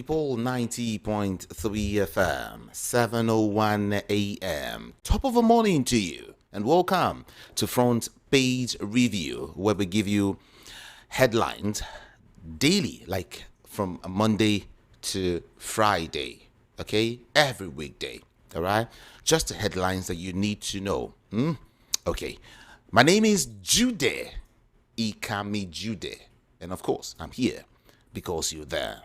People 90.3 FM, 7:01 a.m. Top of the morning to you, and welcome to Front Page Review, where we give you headlines daily, like from Monday to Friday, okay? Every weekday, all right? Just the headlines that you need to know. Okay. My name is Jude, Ikami Jude, and of course, I'm here because you're there.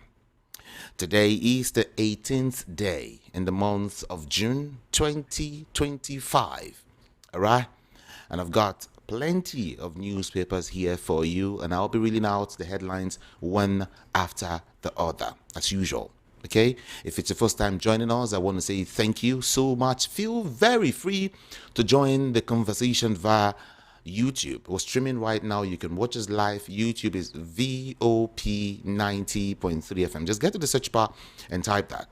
Today is the 18th day in the month of June 2025. All right? And I've got plenty of newspapers here for you, and I'll be reading out the headlines one after the other, as usual. Okay? If it's your first time joining us, I want to say thank you so much. Feel very free to join the conversation via YouTube. We're streaming right now. You can watch us live. YouTube is VOP 90.3 FM. Just get to the search bar and type that.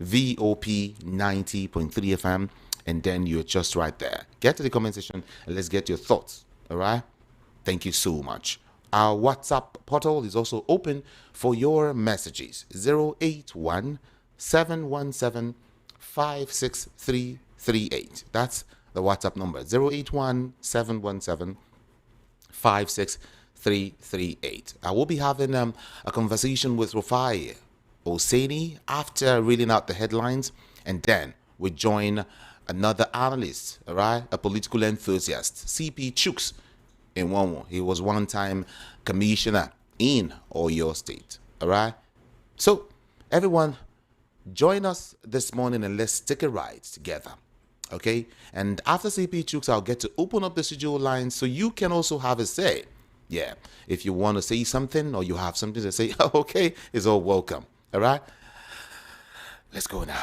VOP 90.3 FM. And then you're just right there. Get to the comment section and let's get your thoughts. All right? Thank you so much. Our WhatsApp portal is also open for your messages. 081 717 56338. That's the WhatsApp number, 081-717-56338. I will be having a conversation with Rufai Oseni after reading out the headlines, and then we join another analyst, all right, a political enthusiast, CP Chooks in Womo. He was one-time commissioner in Oyo State, all right? So, everyone, join us this morning and let's take a ride together. Okay, and after CP Chooks, I'll get to open up the studio lines so you can also have a say. Yeah, if you want to say something or you have something to say, okay, it's all welcome. All right, let's go now.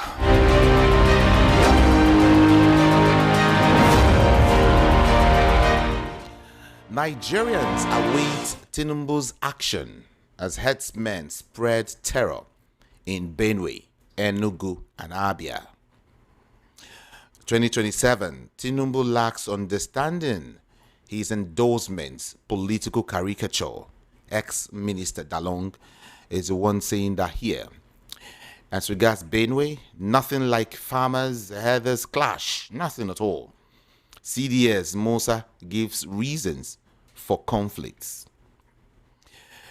Nigerians await Tinubu's action as herdsmen spread terror in Benue, Enugu, and Abia. 2027, Tinubu lacks understanding. His endorsements, political caricature. Ex-Minister Dalong is the one saying that here. As regards Benue, nothing like farmers' herders clash. Nothing at all. CDS Musa gives reasons for conflicts.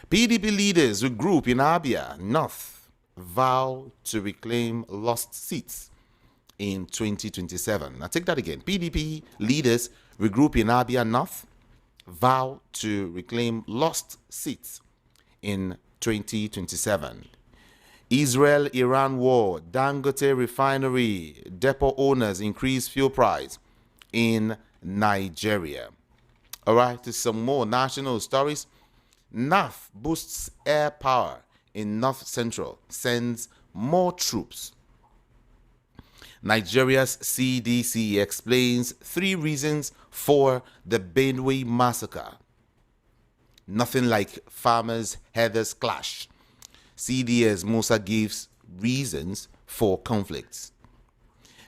PDP leaders regroup in Abia North vow to reclaim lost seats in 2027. Now take that again. PDP leaders regroup in Abia North, vow to reclaim lost seats in 2027. Israel-Iran war, Dangote refinery, depot owners increase fuel price in Nigeria. All right, to some more national stories. NAF boosts air power in North Central, sends more troops. Nigeria's CDC explains 3 reasons for the Benue massacre. Nothing like farmers' herders clash. CDS Musa gives reasons for conflicts.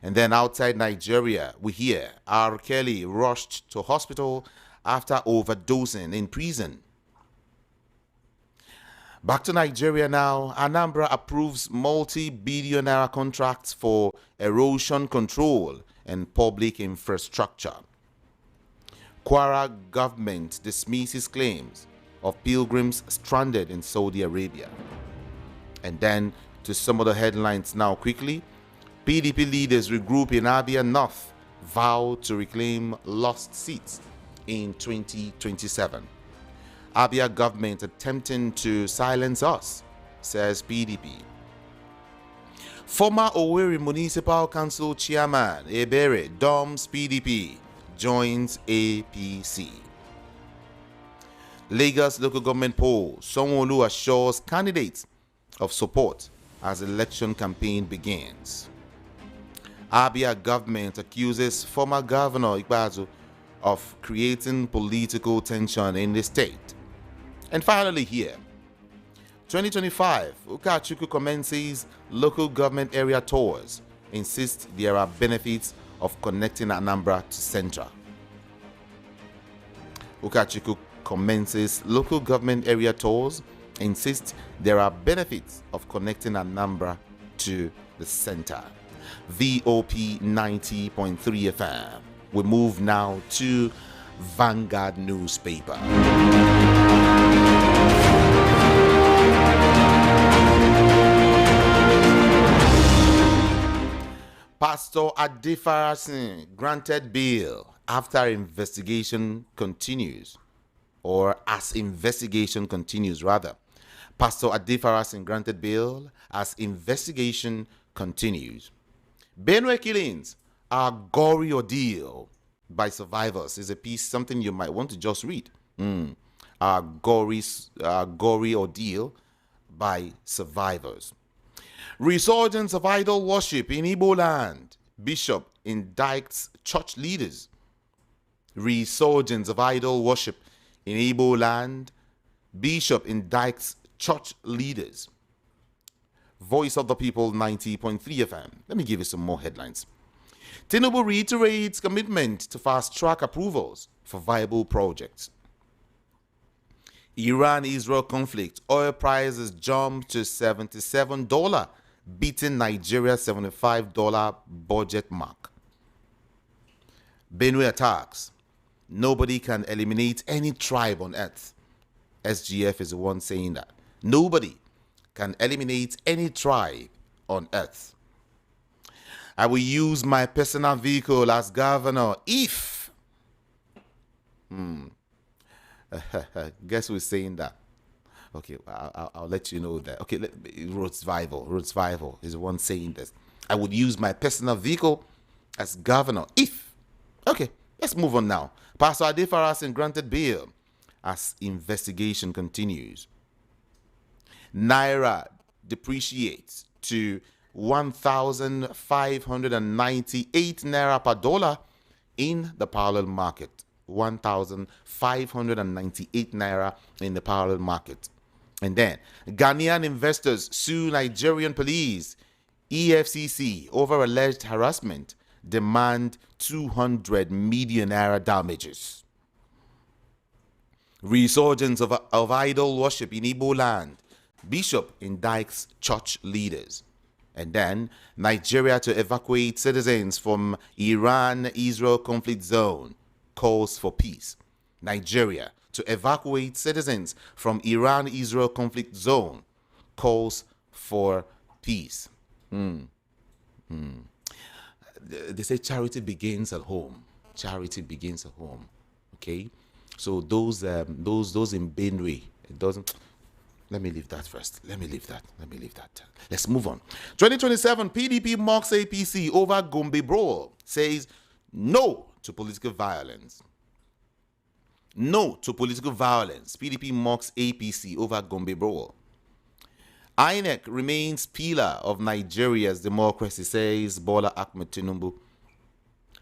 And then outside Nigeria, we hear R. Kelly rushed to hospital after overdosing in prison. Back to Nigeria now. Anambra approves multi-billion-naira contracts for erosion control and public infrastructure. Kwara government dismisses claims of pilgrims stranded in Saudi Arabia. And then to some of the headlines now quickly. PDP leaders regroup in Abia North, vow to reclaim lost seats in 2027. Abia government attempting to silence us, says PDP. Former Owerri Municipal Council Chairman Ebere Doms PDP, joins APC. Lagos local government poll, Sanwo-Olu assures candidates of support as election campaign begins. Abia government accuses former Governor Ikpeazu of creating political tension in the state. And finally here, 2025, Ukachukwu commences local government area tours, insists there are benefits of connecting Anambra to Central. Ukachukwu commences local government area tours, insists there are benefits of connecting Anambra to the center. VOP 90.3 FM. We move now to Vanguard newspaper. Pastor Adefarasin granted bail after investigation continues, or as investigation continues rather. Pastor Adefarasin granted bail as investigation continues. Benue killings are gory ordeal by survivors is a piece, something you might want to just read. A gory ordeal by survivors. Resurgence of idol worship in Igbo land. Bishop indicts church leaders. Resurgence of idol worship in Igbo land. Bishop indicts church leaders. Voice of the People 90.3 FM. Let me give you some more headlines. Tinubu reiterates commitment to fast-track approvals for viable projects. Iran-Israel conflict. Oil prices jump to $77, beating Nigeria's $75 budget mark. Benue attacks. Nobody can eliminate any tribe on earth. SGF is the one saying that. Nobody can eliminate any tribe on earth. I will use my personal vehicle as governor if... Guess who's saying that? Okay, I'll let you know that. Okay, Roadsvival is the one saying this. I would use my personal vehicle as governor if... Okay, let's move on now. Pastor Adefarasin granted bail as investigation continues. Naira depreciates to 1,598 naira per dollar in the parallel market. 1,598 naira in the parallel market. And then Ghanaian investors sue Nigerian police, EFCC, over alleged harassment, demand 200 million naira damages. Resurgence of idol worship in Igbo land. Bishop indicts church leaders. And then Nigeria to evacuate citizens from Iran-Israel conflict zone, calls for peace. Nigeria to evacuate citizens from Iran-Israel conflict zone, calls for peace. They say charity begins at home. Charity begins at home. Okay, so those in Benue, it doesn't. Let me leave that first. Let me leave that. Let's move on. 2027 PDP mocks APC over Gombe brawl. Says no to political violence. No to political violence. PDP mocks APC over Gombe brawl. INEC remains pillar of Nigeria's democracy, says Bola Ahmed Tinubu.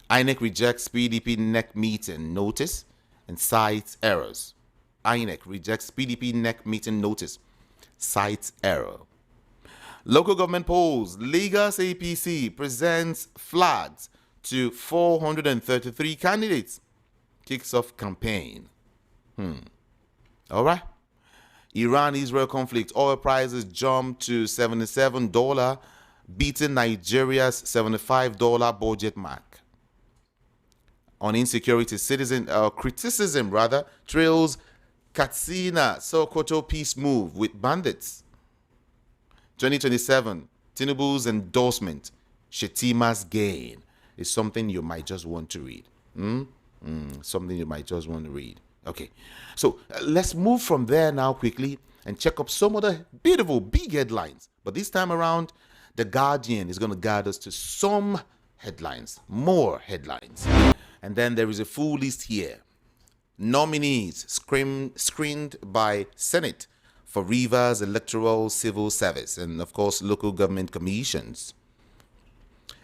INEC rejects PDP NEC meeting notice and cites errors. INEC rejects PDP NEC meeting notice, cites error. Local government polls. Lagos APC presents flags to 433 candidates. Kicks off campaign. All right. Iran-Israel conflict. Oil prices jump to $77, beating Nigeria's $75 budget mark. On insecurity, criticism trails Katsina Sokoto peace move with bandits. 2027, Tinubu's endorsement, Shetima's gain, is something you might just want to read. Something you might just want to read. Okay, so let's move from there now quickly and check up some other beautiful big headlines. But this time around, The Guardian is going to guide us to some headlines, more headlines. And then there is a full list here. Nominees screened by Senate for Rivers Electoral Civil Service and, of course, local government commissions.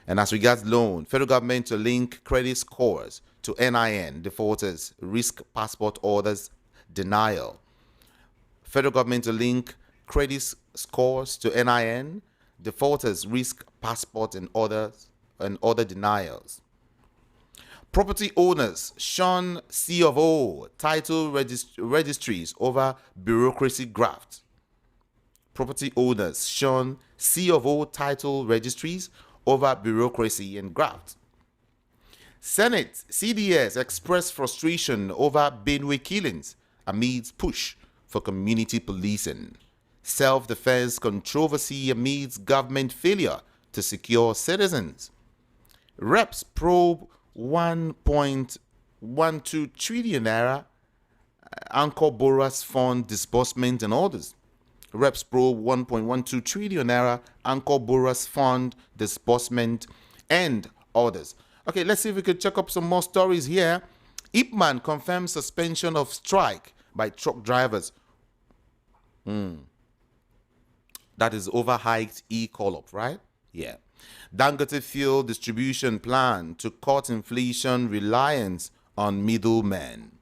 And as regards loan, federal government to link credit scores to NIN defaulters, risk passport orders, denial. Federal government to link credit scores to NIN defaulters, risk passport and other denials. Property owners shun C of O title registries over bureaucracy graft. property owners shun C of O title registries over bureaucracy and graft. Senate CDS expressed frustration over Benue killings amidst push for community policing. Self-defense controversy amidst government failure to secure citizens. Reps probe 1.12 trillion naira Anchor Borrowers Fund disbursement and orders. Reps probe 1.12 trillion naira Anchor Borrowers Fund disbursement and orders. Okay, let's see if we could check up some more stories here. Ipman confirms suspension of strike by truck drivers. That is overhyped e-call-up, right? Yeah. Dangote fuel distribution plan to cut inflation reliance on middlemen.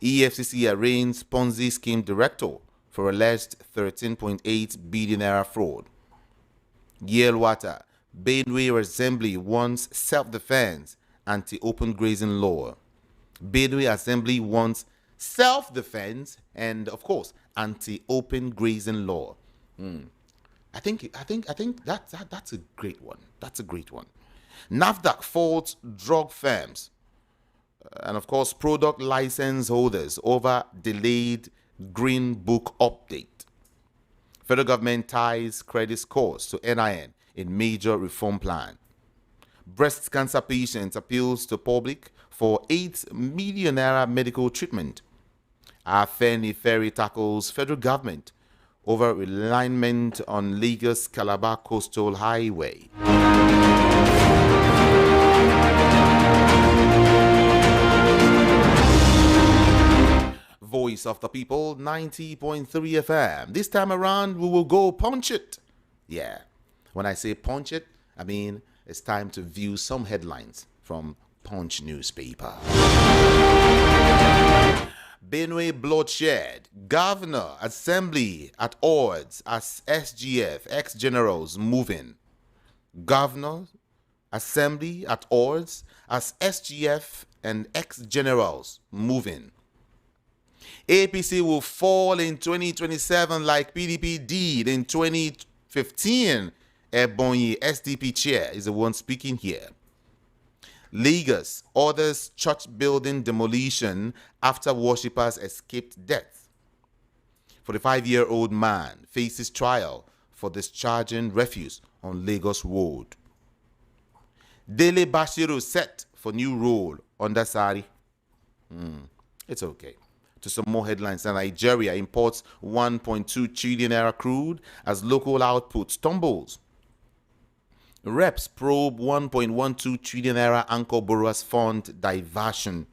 EFCC arraigns Ponzi scheme director for alleged 13.8 billion naira fraud. Yelwata, Benue Assembly wants self-defense anti-open grazing law. Benue Assembly wants self-defense and, of course, anti-open grazing law. I think that's a great one. That's a great one. NAFDAC faults drug firms and, of course, product license holders over delayed Green Book update. Federal government ties credit scores to NIN in major reform plan. Breast cancer patients appeals to public for 8 million naira medical treatment. Afeni Ferry tackles federal government over alignment on Lagos Calabar Coastal Highway. Voice of the People, 90.3 FM. This time around, we will go punch it. Yeah. When I say punch it, I mean it's time to view some headlines from Punch newspaper. Benue bloodshed. Governor Assembly at odds as SGF ex-generals moving. Governor Assembly at odds as SGF and ex-generals moving. APC will fall in 2027 like PDP did in 2015. Ebonyi SDP chair is the one speaking here. Lagos orders church building demolition after worshippers escaped death. 45-year-old man faces trial for discharging refuse on Lagos Road. Dele Bashiru set for new role under Sari. It's okay. To some more headlines, Nigeria imports 1.2 trillion naira crude as local output stumbles. Reps probe 1.12 trillion naira Anchor Borrowers Fund diversion.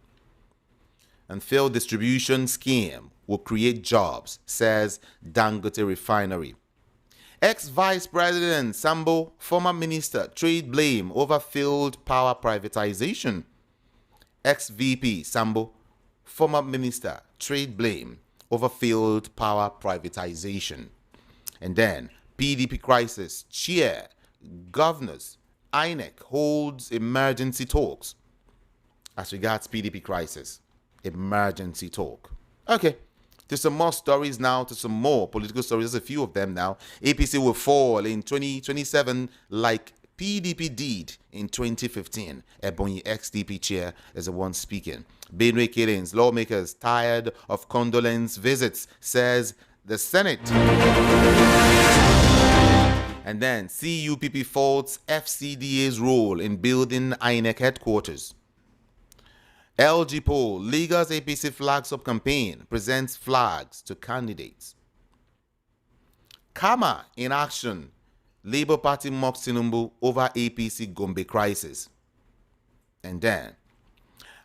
And failed distribution scheme will create jobs, says Dangote Refinery. Ex-Vice President Sambo, former minister, trade blame over failed power privatization. Ex-VP Sambo, former minister, trade blame over failed power privatization. And then PDP crisis, chair, governors, INEC holds emergency talks. As regards PDP crisis, emergency talk. Okay, to some more stories now, to some more political stories. There's a few of them now. APC will fall in 2027 like PDP did in 2015. Ebonyi ex-DP chair is the one speaking. Benue killings, lawmakers tired of condolence visits, says the Senate. And then CUPP faults FCDA's role in building INEC headquarters. LG poll, Lagos APC flags up campaign, presents flags to candidates. Kama in action, Labour Party mocks Tinubu over APC Gombe crisis. And then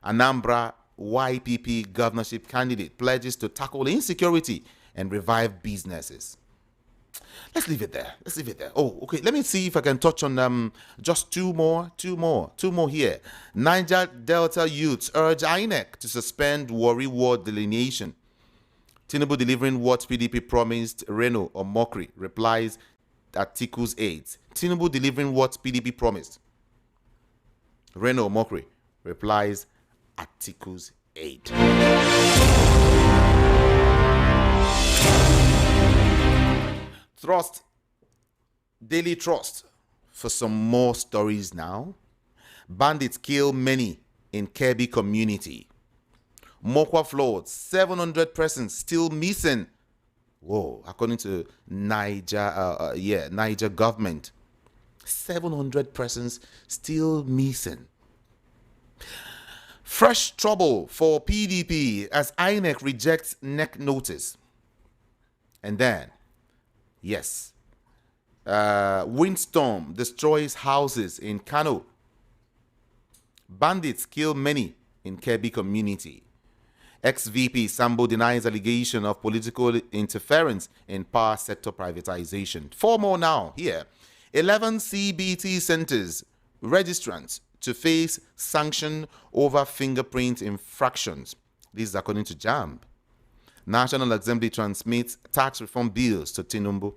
Anambra YPP governorship candidate pledges to tackle insecurity and revive businesses. Let's leave it there. Oh, okay. Let me see if I can touch on just two more here. Niger Delta youths urge INEC to suspend Warri Ward delineation. Tinubu delivering what PDP promised. Reno or mockery replies Articles 8. Tinubu delivering what PDP promised. Reno or mockery replies Articles 8. Trust, Daily Trust, for some more stories now. Bandits kill many in Kebbi community. Mokwa floods, 700 persons still missing. Whoa, according to Niger government. 700 persons still missing. Fresh trouble for PDP as INEC rejects NEC notice. And then, yes, windstorm destroys houses in Kano. Bandits kill many in Kebbi community. Ex-VP Sambo denies allegation of political interference in power sector privatization. 4 more now here. 11 CBT centers registrants to face sanction over fingerprint infractions. This is according to JAMB. National Assembly transmits tax reform bills to Tinubu.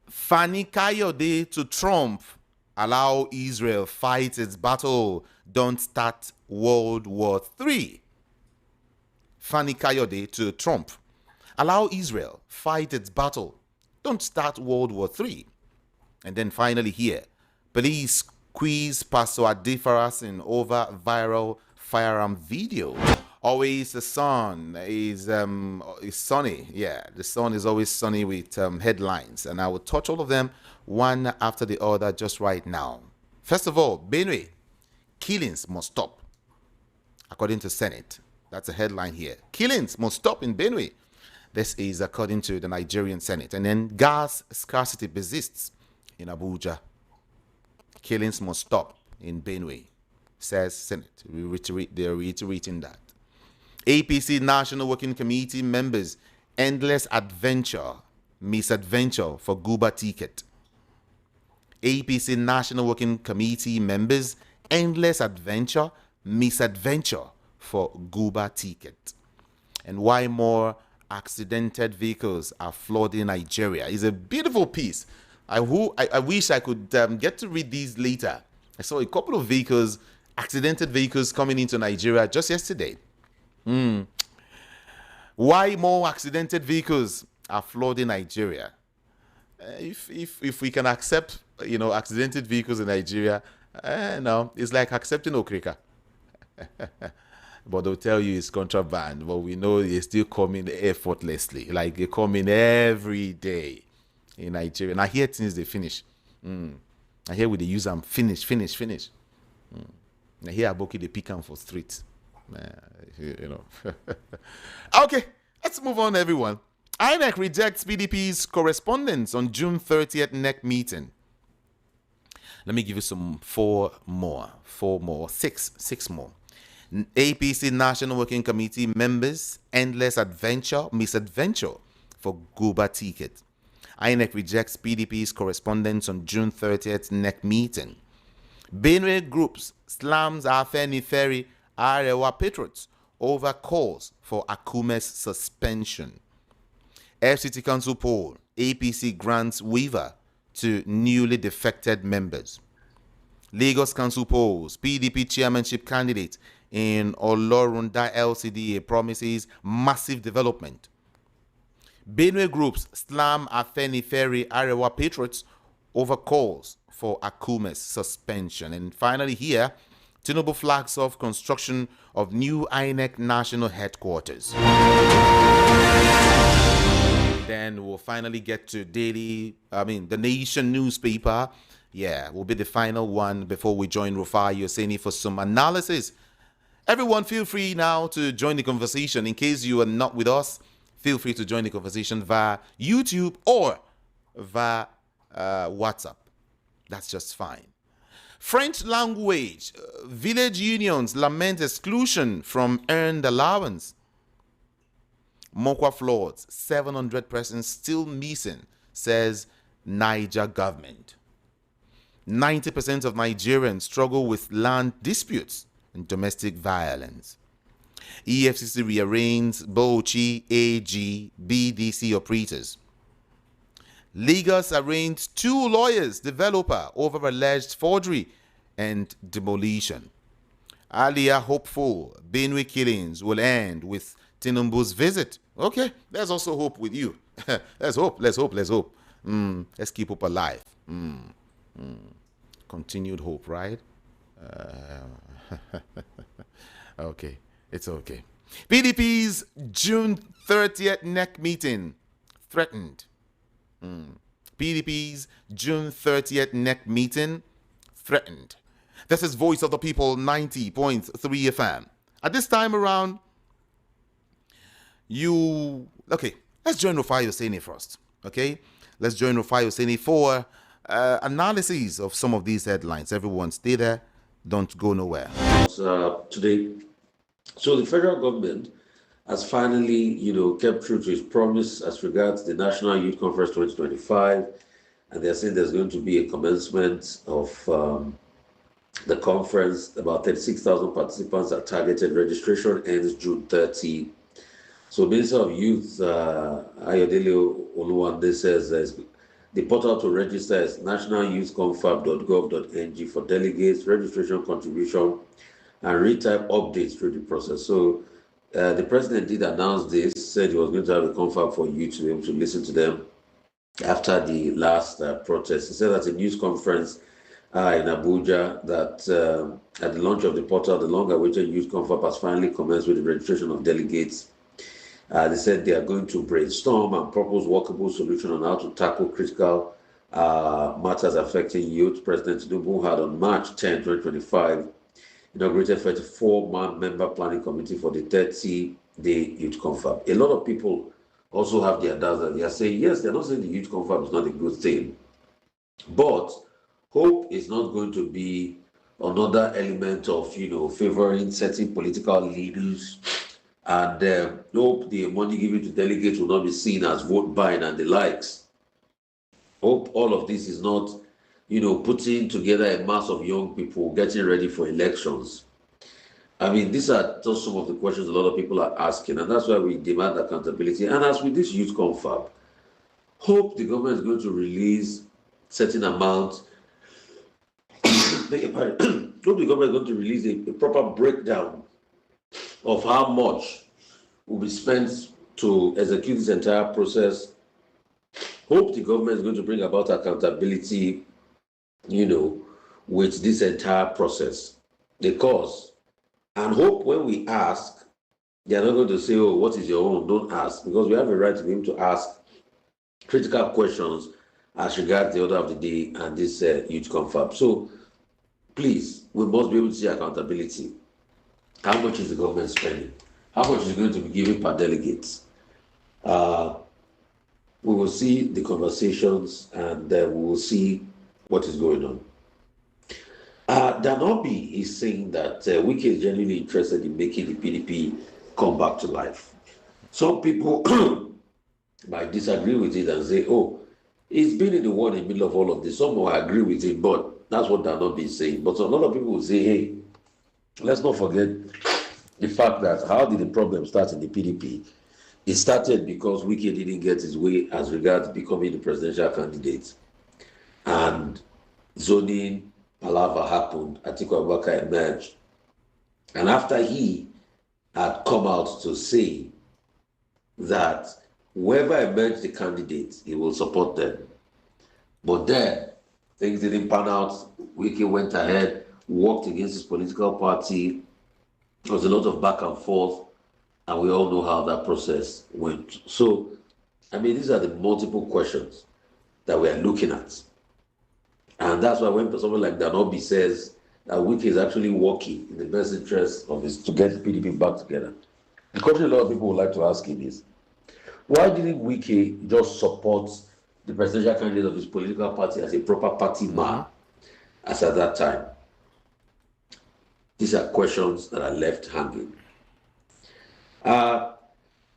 Fani Kayode to Trump. Allow Israel fight its battle. Don't start World War III. Fani Kayode to Trump. Allow Israel fight its battle. Don't start World War III. And then finally here, police quiz Pastor Adefarasin over viral firearm video. Always the sun is sunny. Yeah, the sun is always sunny with headlines. And I will touch all of them one after the other just right now. First of all, Benue, killings must stop. According to Senate. That's a headline here. Killings must stop in Benue. This is according to the Nigerian Senate. And then gas scarcity persists in Abuja. Killings must stop in Benue, says Senate. They're reiterating that. APC National Working Committee members, endless adventure, misadventure for Guba ticket. APC National Working Committee members, endless adventure, misadventure for Guba ticket. And why more accidented vehicles are flooding Nigeria is a beautiful piece. I wish I could get to read these later. I saw a couple of vehicles, accidented vehicles coming into Nigeria just yesterday. Why more accidented vehicles are flooding Nigeria? If we can accept, accidented vehicles in Nigeria, no, it's like accepting okrika. But they'll tell you it's contraband. But we know it's still coming effortlessly. Like they come in every day in Nigeria. And I hear things they finish. I hear we they use them finish. I hear Aboki they pick them for street. Okay, let's move on, everyone. INEC rejects PDP's correspondence on June 30th NEC meeting. Let me give you six more. APC National Working Committee members, endless adventure, misadventure for Guba ticket. INEC rejects PDP's correspondence on June 30th NEC meeting. Benue groups slams Afeni Ferry Arewa Patriots over calls for Akume's suspension. FCT Council poll, APC grants waiver to newly defected members. Lagos Council polls, PDP chairmanship candidate in Olorunda LCDA promises massive development. Benue groups slam Afeni Ferry Arewa Patriots over calls for Akume's suspension. And finally here, Tinubu flags off construction of new INEC national headquarters. Then we'll finally get to the Nation newspaper. Yeah, will be the final one before we join Rufai Oseni for some analysis. Everyone, feel free now to join the conversation. In case you are not with us, feel free to join the conversation via YouTube or via WhatsApp. That's just fine. French language. Village unions lament exclusion from earned allowance. Mokwa floods. 700 persons still missing, says Niger government. 90% of Nigerians struggle with land disputes and domestic violence. EFCC rearranges Bauchi, AG, BDC operators. Lagos arraigned 2 lawyers, developer, over alleged forgery and demolition. Alia hopeful Benue killings will end with Tinubu's visit. Okay, there's also hope with you. Let's hope. Let's hope. Let's hope. Let's keep hope alive. Continued hope, right? Okay, it's okay. PDP's June 30th NEC meeting threatened. PDP's June 30th NEC meeting threatened. This is Voice of the People 90.3 FM. At this time around, let's join Rufai Oseni first. Okay, let's join Rufai Oseni for analysis of some of these headlines. Everyone stay there, don't go nowhere. Today, so the federal government has finally, kept true to its promise as regards the National Youth Conference 2025, and they're saying there's going to be a commencement of the conference. About 36,000 participants are targeted. Registration ends June 30. So Minister of Youth, Ayodele Oluwande, says the portal to register is nationalyouthconfab.gov.ng for delegates, registration, contribution, and real-time updates through the process. So the president did announce this, said he was going to have a confab for you to be able to listen to them after the last protest. He said at a news conference in Abuja that at the launch of the portal, the long-awaited youth confab has finally commenced with the registration of delegates. They said they are going to brainstorm and propose workable solution on how to tackle critical matters affecting youth. President Tinubu had on March 10, 2025, inaugurated 34-man member planning committee for the 30-day youth confab. A lot of people also have their doubts that they are saying, yes, they're not saying the youth confab is not a good thing, but hope is not going to be another element of, favoring certain political leaders, and hope the money given to delegates will not be seen as vote buying and the likes. Hope all of this is not, putting together a mass of young people getting ready for elections. I mean, these are just some of the questions a lot of people are asking, and that's why we demand accountability. And as with this youth confab, hope the government is going to release certain amount. Hope the government is going to release a proper breakdown of how much will be spent to execute this entire process. Hope the government is going to bring about accountability, with this entire process. Because, and hope when we ask, they are not going to say, oh, what is your own? Don't ask. Because we have a right to be able to ask critical questions as regards the order of the day and this youth confab. So, please, we must be able to see accountability. How much is the government spending? How much is going to be given per delegate? We will see the conversations, and we will see what is going on. Danobi is saying that Wike is genuinely interested in making the PDP come back to life. Some people might disagree with it and say, oh, he's been in the war in the middle of all of this. Some will agree with it, but that's what Danobi is saying. But a lot of people will say, hey, let's not forget the fact that how did the problem start in the PDP? It started because Wike didn't get his way as regards becoming the presidential candidate. And zoning palaver happened, Atiku Abubakar emerged. And after he had come out to say that whoever emerged the candidate, he will support them. But then things didn't pan out. Wike went ahead, worked against his political party. There was a lot of back and forth, and we all know how that process went. So, I mean, these are the multiple questions that we are looking at. And that's why when someone like Danobi says that Wike is actually working in the best interest of his to get the PDP back together, the question a lot of people would like to ask him is, why didn't Wike just support the presidential candidate of his political party as a proper party man as at that time? These are questions that are left hanging.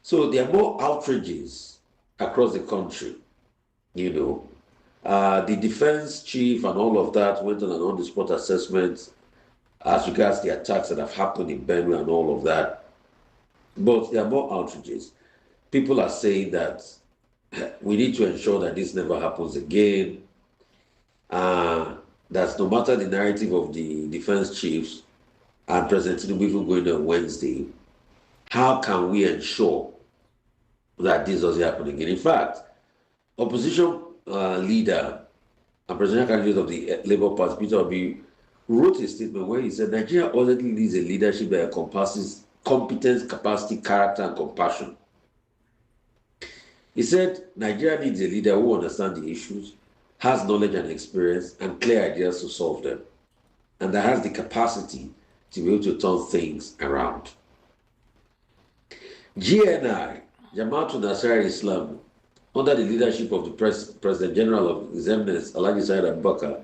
So there are more outrages across the country. The defense chief and all of that went on an on-the-spot assessment as regards the attacks that have happened in Benue and all of that. But there are more outrages. People are saying that we need to ensure that this never happens again. That no matter the narrative of the defense chiefs and President Tinubu even going on Wednesday, how can we ensure that this doesn't happen again. In fact, opposition leader and presidential candidate of the Labour Party, Peter Obi, wrote a statement where he said Nigeria already needs a leadership that encompasses competence, capacity, character, and compassion. He said Nigeria needs a leader who understands the issues, has knowledge and experience, and clear ideas to solve them, and that has the capacity to be able to turn things around. GNI, Jamaatul Nasir Islam, under the leadership of the President General of His Eminence Alhaji Said Abubakar,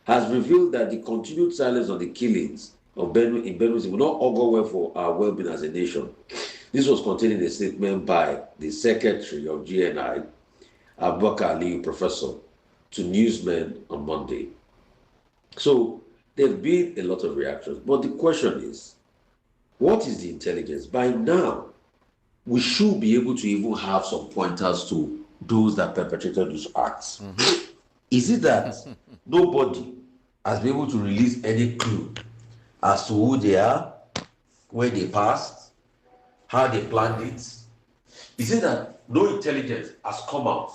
has revealed that the continued silence on the killings of Benue in Benue will not augur well for our well-being as a nation. This was contained in a statement by the Secretary of GNI, Abubakar Aliyu Professor, to newsmen on Monday. So there have been a lot of reactions, but the question is, what is the intelligence? By now, we should be able to even have some pointers to those that perpetrated these acts. Is it that nobody has been able to release any clue as to who they are, where they passed, how they planned it? Is it that no intelligence has come out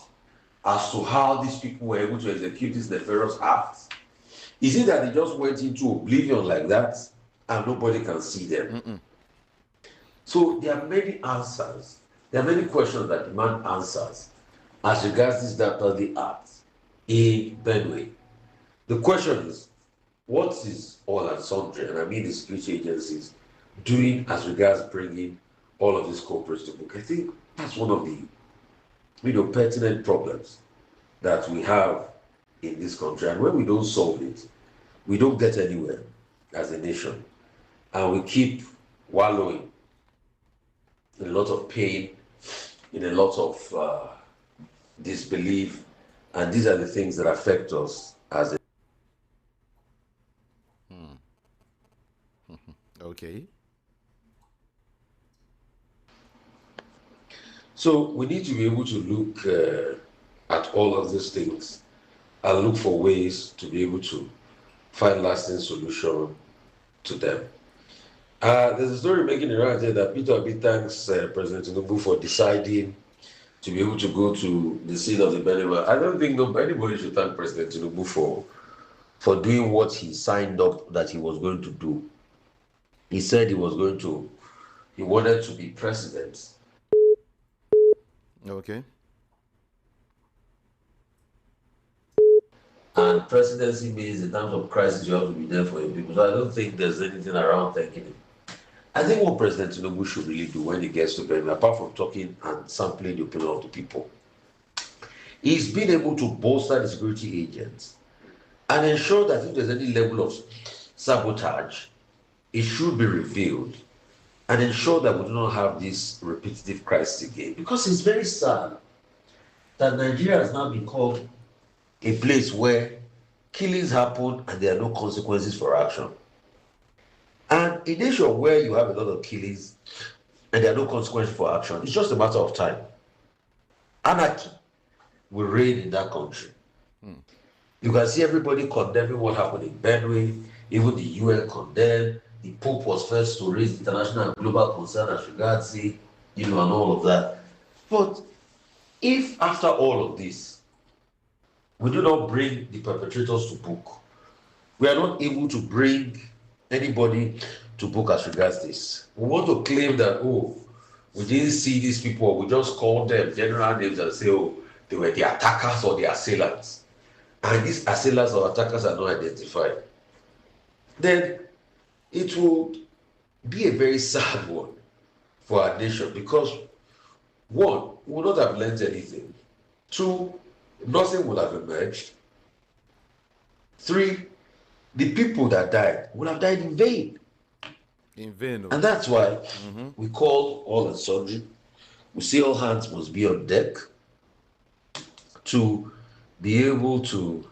as to how these people were able to execute these nefarious acts? Is it that they just went into oblivion like that and nobody can see them? So there are many answers. There are many questions that demand answers as regards this Dapperly Act in Benue. The question is, what is all and sundry, and I mean the security agencies, doing as regards bringing all of these corporates to book? I think that's one of the pertinent problems that we have in this country. And when we don't solve it, we don't get anywhere as a nation. And we keep wallowing in a lot of pain, in a lot of disbelief. And these are the things that affect us as a Okay. So we need to be able to look at all of these things and look for ways to be able to find lasting solution to them. There's a story making around here that Peter Obi thanks President Tinubu for deciding to be able to go to the scene of the Benue. I don't think anybody should thank President Tinubu for doing what he signed up that he was going to do. He said he wanted to be president. Okay. And presidency means in times of crisis, you have to be there for your people. So I don't think there's anything around thanking him. I think what President Tinubu should really do when he gets to Benue, apart from talking and sampling the opinion of the people, is being able to bolster the security agents and ensure that if there's any level of sabotage, it should be revealed and ensure that we do not have this repetitive crisis again. Because it's very sad that Nigeria has now become a place where killings happen and there are no consequences for action. And a nation where you have a lot of killings and there are no consequences for action, it's just a matter of time. Anarchy will reign in that country. You can see everybody condemning what happened in Benue, even the UN condemned. The Pope was first to raise international and global concern as regards it, and all of that. But if after all of this, we do not bring the perpetrators to book, we are not able to bring anybody to book as regards this. We want to claim that, we didn't see these people, we just called them general names and say, they were the attackers or the assailants. And these assailants or attackers are not identified. Then it will be a very sad one for our nation because, one, we will not have learned anything. Two, nothing will have emerged. Three, the people that died will have died in vain. In vain. And that's why we call all and sundry. We say all hands must be on deck to be able to,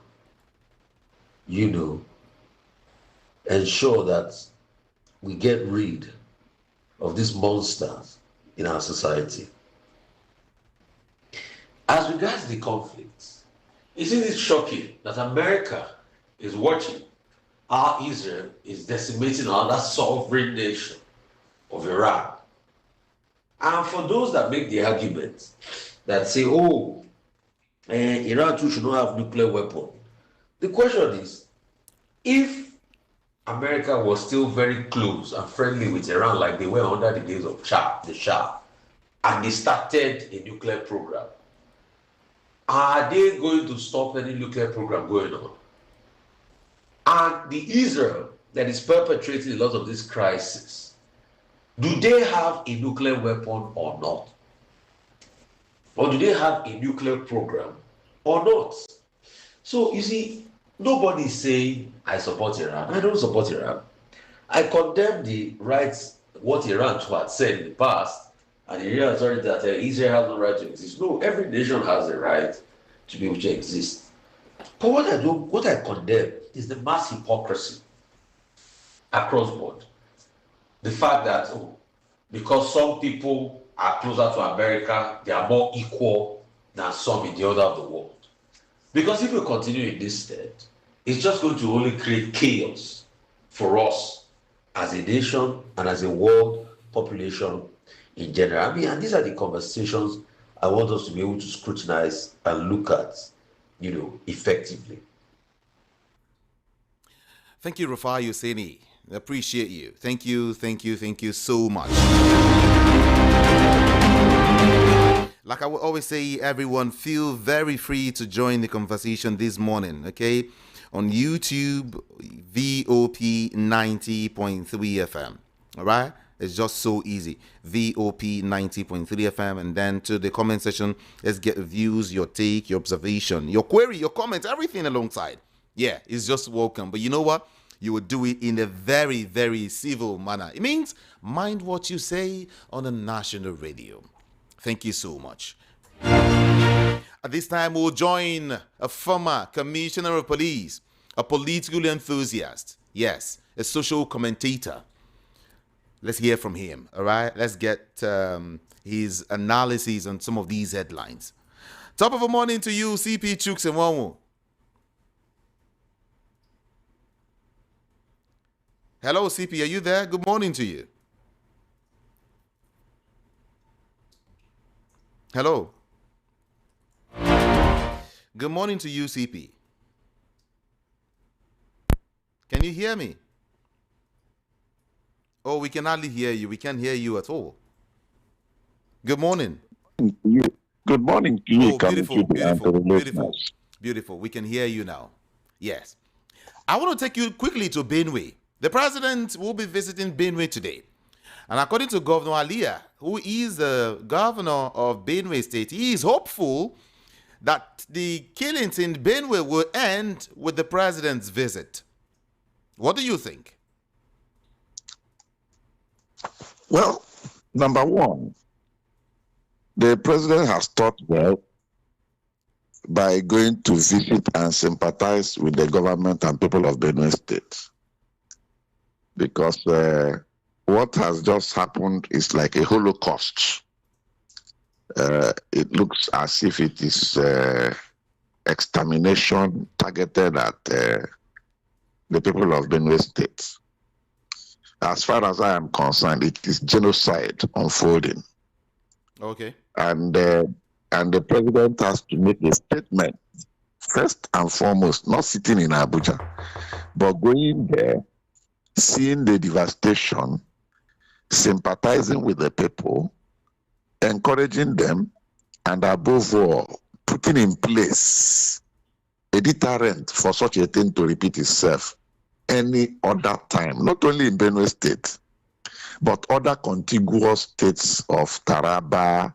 ensure that we get rid of these monsters in our society. As regards the conflicts, isn't it shocking that America is watching how Israel is decimating another sovereign nation of Iran? And for those that make the argument that say, oh, Iran too should not have nuclear weapon, the question is, if America was still very close and friendly with Iran like they were under the days of the Shah, and they started a nuclear program, are they going to stop any nuclear program going on? And the Israel that is perpetrating a lot of this crisis, do they have a nuclear weapon or not? Or do they have a nuclear program or not? So you see, nobody is saying, I support Iran. I don't support Iran. I condemn the rights, what Iran had said in the past, and the Iran authority that Israel has no right to exist. No, every nation has a right to be able to exist. But what I condemn is the mass hypocrisy across board. The fact that because some people are closer to America, they are more equal than some in the other of the world. Because if we continue in this state, it's just going to only create chaos for us as a nation and as a world population in general. I mean, and these are the conversations I want us to be able to scrutinize and look at, effectively. Thank you, Rufai Oseni. Appreciate you. Thank you so much. Like I will always say, everyone, feel very free to join the conversation this morning, okay? On YouTube, VOP 90.3 FM, all right? It's just so easy. VOP 90.3 FM. And then to the comment section, let's get views, your take, your observation, your query, your comments, everything alongside. Yeah, it's just welcome. But you know what? You will do it in a very, very civil manner. It means mind what you say on the national radio. Thank you so much. At this time, we'll join a former commissioner of police, a political enthusiast, yes, a social commentator. Let's hear from him, all right? Let's get his analysis on some of these headlines. Top of the morning to you, CP Chooks and Wanwu. Hello, CP, are you there? Good morning to you. Hello. Good morning to you, CP. Can you hear me? Oh, we can hardly hear you. We can't hear you at all. Good morning. Good morning to you. Oh, beautiful. We can hear you now. Yes. I want to take you quickly to Benue. The president will be visiting Benue today. And according to Governor Alia, who is the governor of Benue State, he is hopeful that the killings in Benue will end with the president's visit. What do you think? Well, number one, the president has thought well by going to visit and sympathize with the government and people of Benue State. Because what has just happened is like a Holocaust. It looks as if it is extermination targeted at the people of Benue State. As far as I am concerned, it is genocide unfolding. Okay. And the president has to make a statement, first and foremost, not sitting in Abuja, but going there, seeing the devastation, sympathizing with the people, encouraging them, and above all, putting in place a deterrent for such a thing to repeat itself any other time, not only in Benue State, but other contiguous states of Taraba,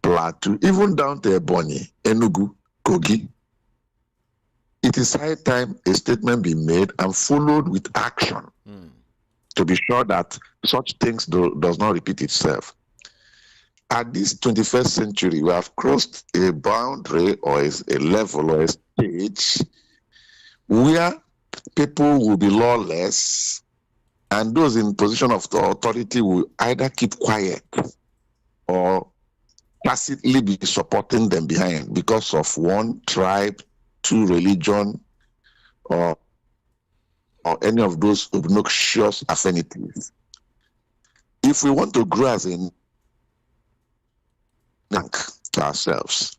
Plateau, even down to Ebonyi, Enugu, Kogi. It is high time a statement be made and followed with action to be sure that such things does not repeat itself. At this 21st century, we have crossed a boundary or a level or a stage where people will be lawless and those in position of authority will either keep quiet or tacitly be supporting them behind because of one tribe, two religion, or any of those obnoxious affinities. If we want to grow as a think to ourselves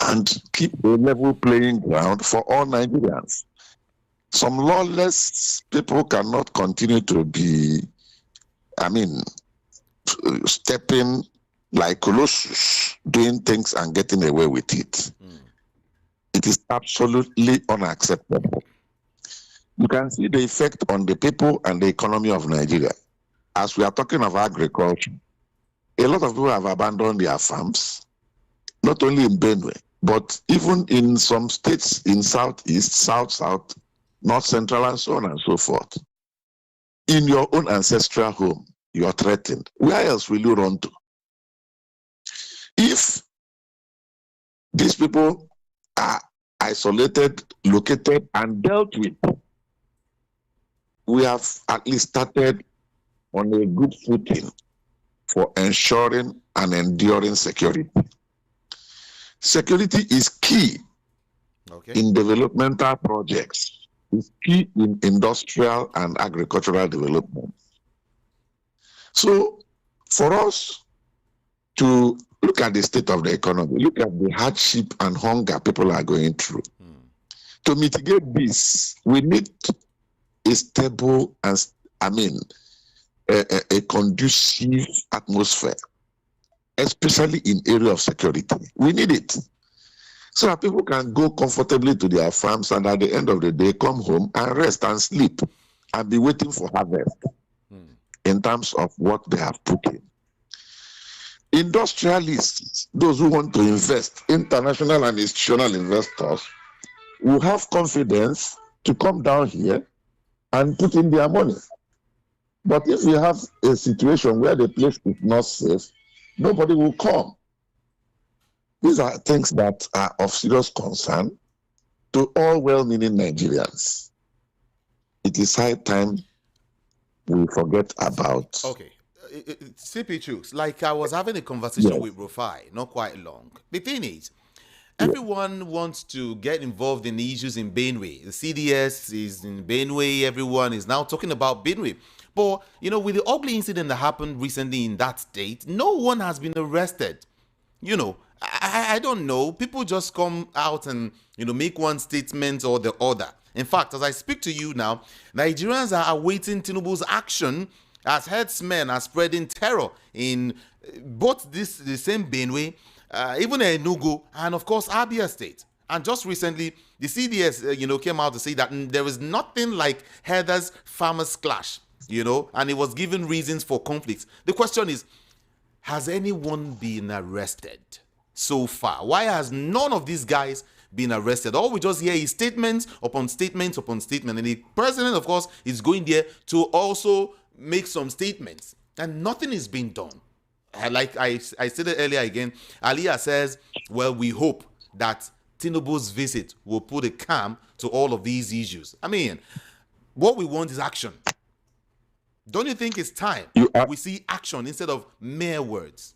and keep a level playing ground for all Nigerians. Some lawless people cannot continue to be, stepping like Colossus, doing things and getting away with it. It is absolutely unacceptable. You can see the effect on the people and the economy of Nigeria. As we are talking of agriculture, a lot of people have abandoned their farms, not only in Benue, but even in some states in Southeast, South, North Central, and so on and so forth. In your own ancestral home, you are threatened. Where else will you run to? If these people are isolated, located, and dealt with, we have at least started on a good footing for ensuring and enduring security. Security is key in developmental projects. It's key in industrial and agricultural development. So for us to look at the state of the economy, look at the hardship and hunger people are going through. To mitigate this, we need a stable and, a conducive atmosphere, especially in area of security. We need it so that people can go comfortably to their farms and at the end of the day come home and rest and sleep and be waiting for harvest in terms of what they have put in. Industrialists, those who want to invest, international and institutional investors, will have confidence to come down here and put in their money. But if you have a situation where the place is not safe, nobody will come. These are things that are of serious concern to all well-meaning Nigerians. It is high time we forget about. Okay. CP Chooks, like I was having a conversation with Rufai not quite long. The thing is, everyone wants to get involved in the issues in Benue. The CDS is in Benue. Everyone is now talking about Benue. But, with the ugly incident that happened recently in that state, no one has been arrested. I don't know. People just come out and, make one statement or the other. In fact, as I speak to you now, Nigerians are awaiting Tinubu's action as herdsmen are spreading terror in both the same Benue, even Enugu, and of course Abia State. And just recently, the CDS, came out to say that there is nothing like herders farmers clash, and it was given reasons for conflicts. The question is, has anyone been arrested so far? Why has none of these guys been arrested? All we just hear is statements upon statements upon statement. And the president, of course, is going there to also make some statements. And nothing is being done. Like I stated earlier again, Aliyah says, well, we hope that Tinubu's visit will put a calm to all of these issues. What we want is action. Don't you think it's time we see action instead of mere words?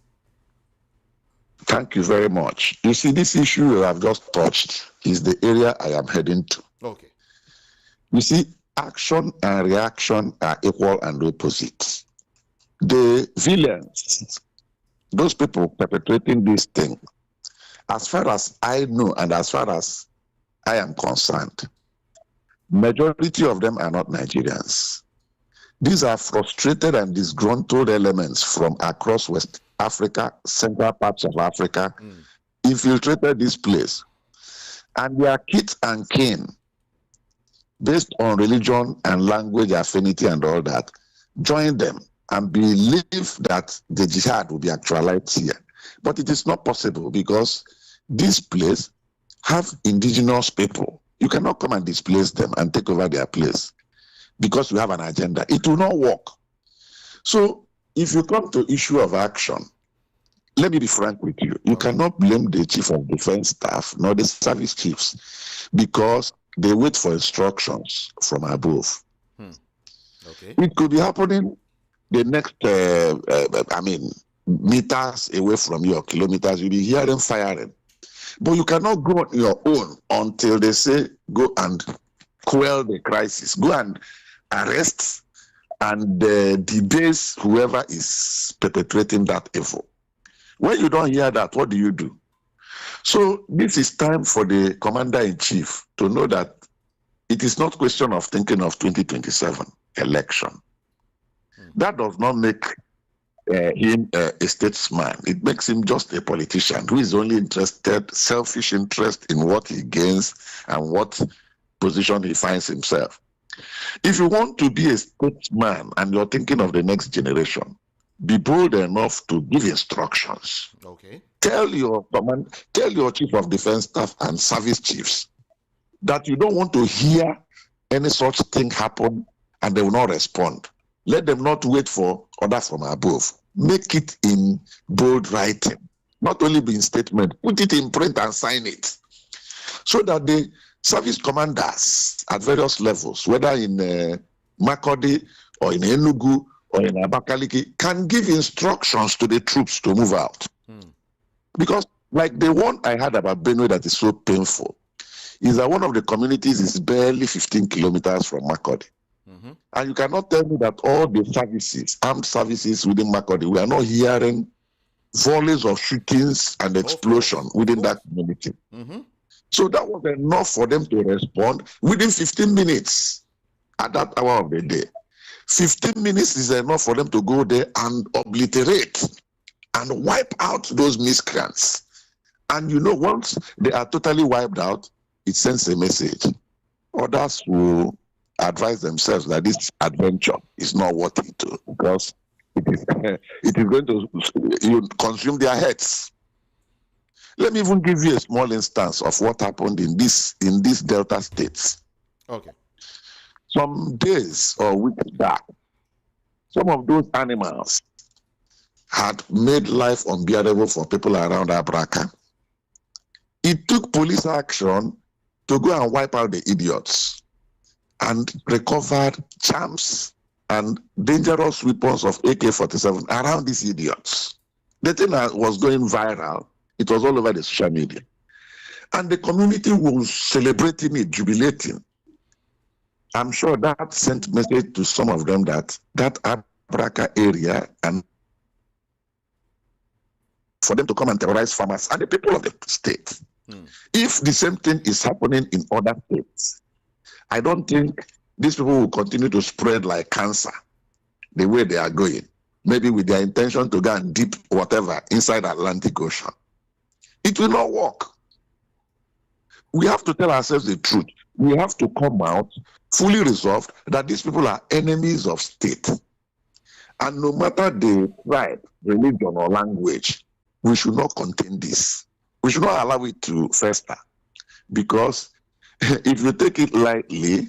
Thank you very much. You see, this issue you have just touched is the area I am heading to. Okay. You see, action and reaction are equal and opposite. The villains, those people perpetrating this thing, as far as I know and as far as I am concerned, majority of them are not Nigerians. These are frustrated and disgruntled elements from across West Africa, central parts of Africa, infiltrated this place. And their kith and kin, based on religion and language affinity and all that, join them and believe that the jihad will be actualized here. But it is not possible because this place have indigenous people. You cannot come and displace them and take over their place because we have an agenda. It will not work. So if you come to issue of action, let me be frank with you. You cannot blame the chief of defense staff nor the service chiefs because they wait for instructions from above. Okay. It could be happening the next, meters away from you or kilometers. You'll be hearing firing. But you cannot go on your own until they say, go and quell the crisis. Go and arrest and debase whoever is perpetrating that evil. When you don't hear that, what do you do? So this is time for the commander-in-chief to know that it is not question of thinking of 2027 election. That does not make him a statesman. It makes him just a politician who is only interested, selfish interest in what he gains and what position he finds himself. If you want to be a statesman and you're thinking of the next generation, be bold enough to give instructions. Okay. Tell your chief of defense staff and service chiefs that you don't want to hear any such thing happen and they will not respond. Let them not wait for orders from above. Make it in bold writing, not only be in statement, put it in print and sign it, so that the service commanders at various levels, whether in Makurdi or in Enugu or in Abakaliki, can give instructions to the troops to move out. Because like the one I had about Benue that is so painful, is that one of the communities is barely 15 kilometers from Makurdi. And you cannot tell me that all the services, armed services within Makurdi, we are not hearing volleys of shootings and explosion within that community. So that was enough for them to respond within 15 minutes at that hour of the day. 15 minutes is enough for them to go there and obliterate and wipe out those miscreants. And you know, once they are totally wiped out, it sends a message. Others will advise themselves that this adventure is not worth it because it is going to consume their heads. Let me even give you a small instance of what happened in these Delta states. Okay. Some days or weeks back, some of those animals had made life unbearable for people around Abraka. It took police action to go and wipe out the idiots and recovered charms and dangerous weapons of AK-47 around these idiots. The thing that was going viral, it was all over the social media. And the community was celebrating it, jubilating. I'm sure that sent message to some of them that Abraka area and for them to come and terrorize farmers and the people of the state. If the same thing is happening in other states, I don't think these people will continue to spread like cancer the way they are going, maybe with their intention to go and dip whatever inside the Atlantic Ocean. It will not work. We have to tell ourselves the truth. We have to come out fully resolved that these people are enemies of state. And no matter the tribe, religion, or language, we should not contain this. We should not allow it to fester. Because if you take it lightly,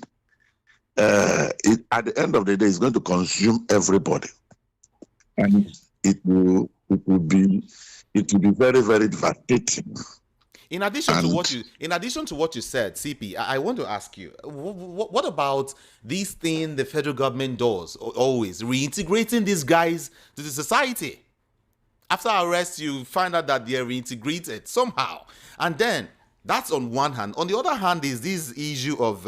at the end of the day, it's going to consume everybody. And it will be very, very devastating. In addition to what you said, CP, I want to ask you, what about this thing the federal government does always, reintegrating these guys to the society? After arrest, you find out that they're reintegrated somehow, and then that's on one hand. On the other hand, is this issue of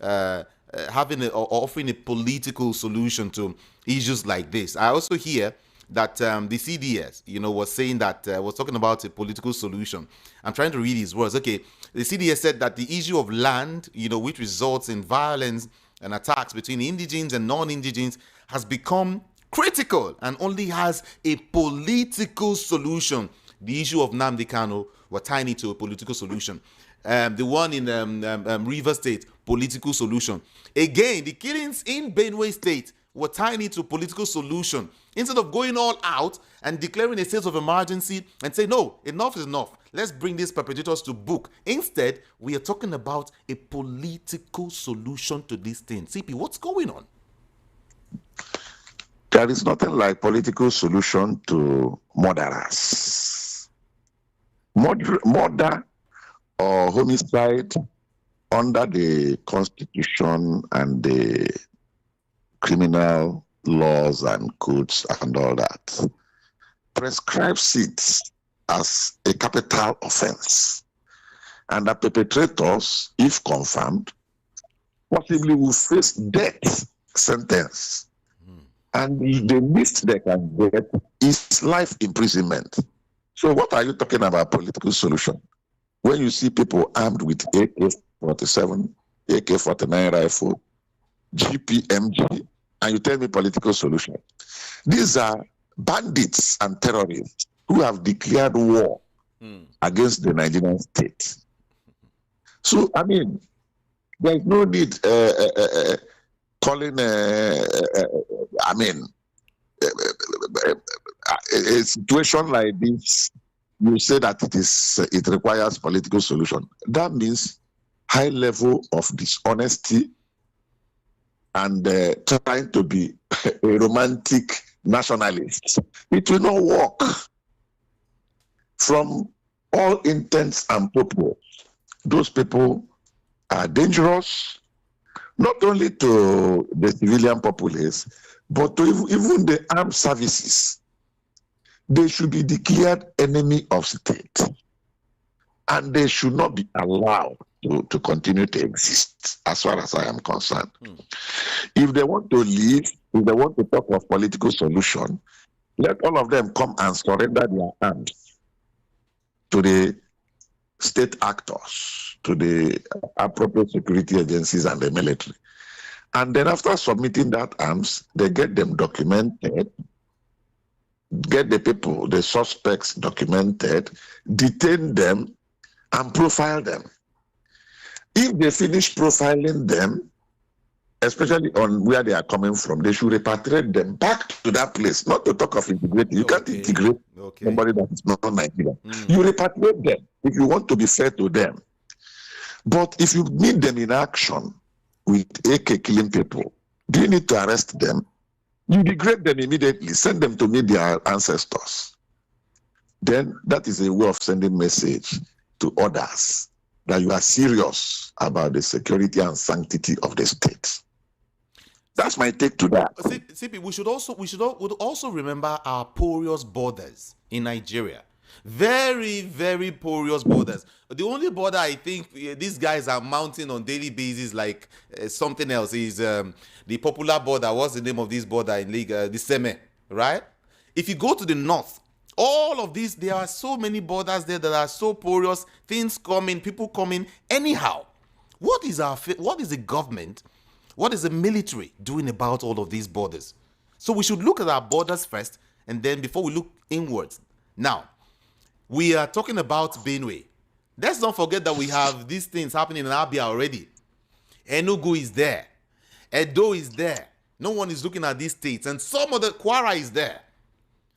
offering a political solution to issues like this. I also hear that the CDS, was saying that was talking about a political solution. I'm trying to read his words. Okay, the CDS said that the issue of land, which results in violence and attacks between indigenes and non-indigenes, has become critical and only has a political solution. The issue of Nnamdi Kanu, we're tying it to a political solution. The one in Rivers State, political solution. Again, the killings in Benue State, we're tying it to a political solution. Instead of going all out and declaring a state of emergency and say, no, enough is enough. Let's bring these perpetrators to book. Instead, we are talking about a political solution to this thing. CP, what's going on? There is nothing like political solution to murderers. Murder or homicide under the Constitution and the criminal laws and codes and all that prescribes it as a capital offense. And the perpetrators, if confirmed, possibly will face death sentence. And the least they can get is life imprisonment. So what are you talking about political solution? When you see people armed with AK-47, AK-49 rifle, GPMG, and you tell me political solution. These are bandits and terrorists who have declared war against the Nigerian state. So, I mean, there's no need calling, I mean, a situation like this, you say that it requires political solution. That means high level of dishonesty and trying to be a romantic nationalist. It will not work. From all intents and purposes, those people are dangerous, not only to the civilian populace, but to even the armed services. They should be declared enemy of state, and they should not be allowed to continue to exist, as far as I am concerned. If they want to leave, if they want to talk of political solution, let all of them come and surrender their arms to the state actors, to the appropriate security agencies and the military. And then after submitting that arms, they get them documented, get the people, the suspects documented, detain them, and profile them. If they finish profiling them, especially on where they are coming from, they should repatriate them back to that place, not to talk of integrating. You can't integrate somebody that is not Nigerian. You repatriate them if you want to be fair to them. But if you meet them in action with AK killing people, do you need to arrest them? You degrade them immediately, send them to meet their ancestors. Then that is a way of sending message to others that you are serious about the security and sanctity of the state. That's my take to that. CP, we should also remember our porous borders in Nigeria. Very, very porous borders. The only border I think these guys are mounting on daily basis, like something else, is the popular border. What's the name of this border in League? The Seme, right? If you go to the north, all of these, there are so many borders there that are so porous, things coming, people coming anyhow. What is the government, what is the military doing about all of these borders? So we should look at our borders first, and then before we look inwards. Now, we are talking about Benue. Let's not forget that we have these things happening in Abia already. Enugu is there. Edo is there. No one is looking at these states. And some of the Kwara is there.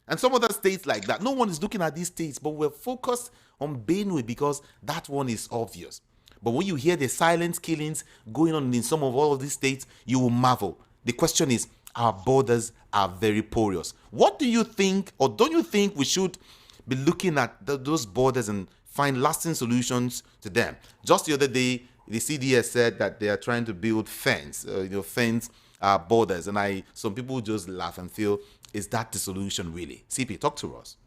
And some other states like that. No one is looking at these states, but we're focused on Benue because that one is obvious. But when you hear the silent killings going on in some of all of these states, you will marvel. The question is, our borders are very porous. What do you think, or don't you think we should be looking at those borders and find lasting solutions to them? Just the other day, the CDS said that they are trying to build fence borders, and some people just laugh and feel, is that the solution really? CP, talk to us.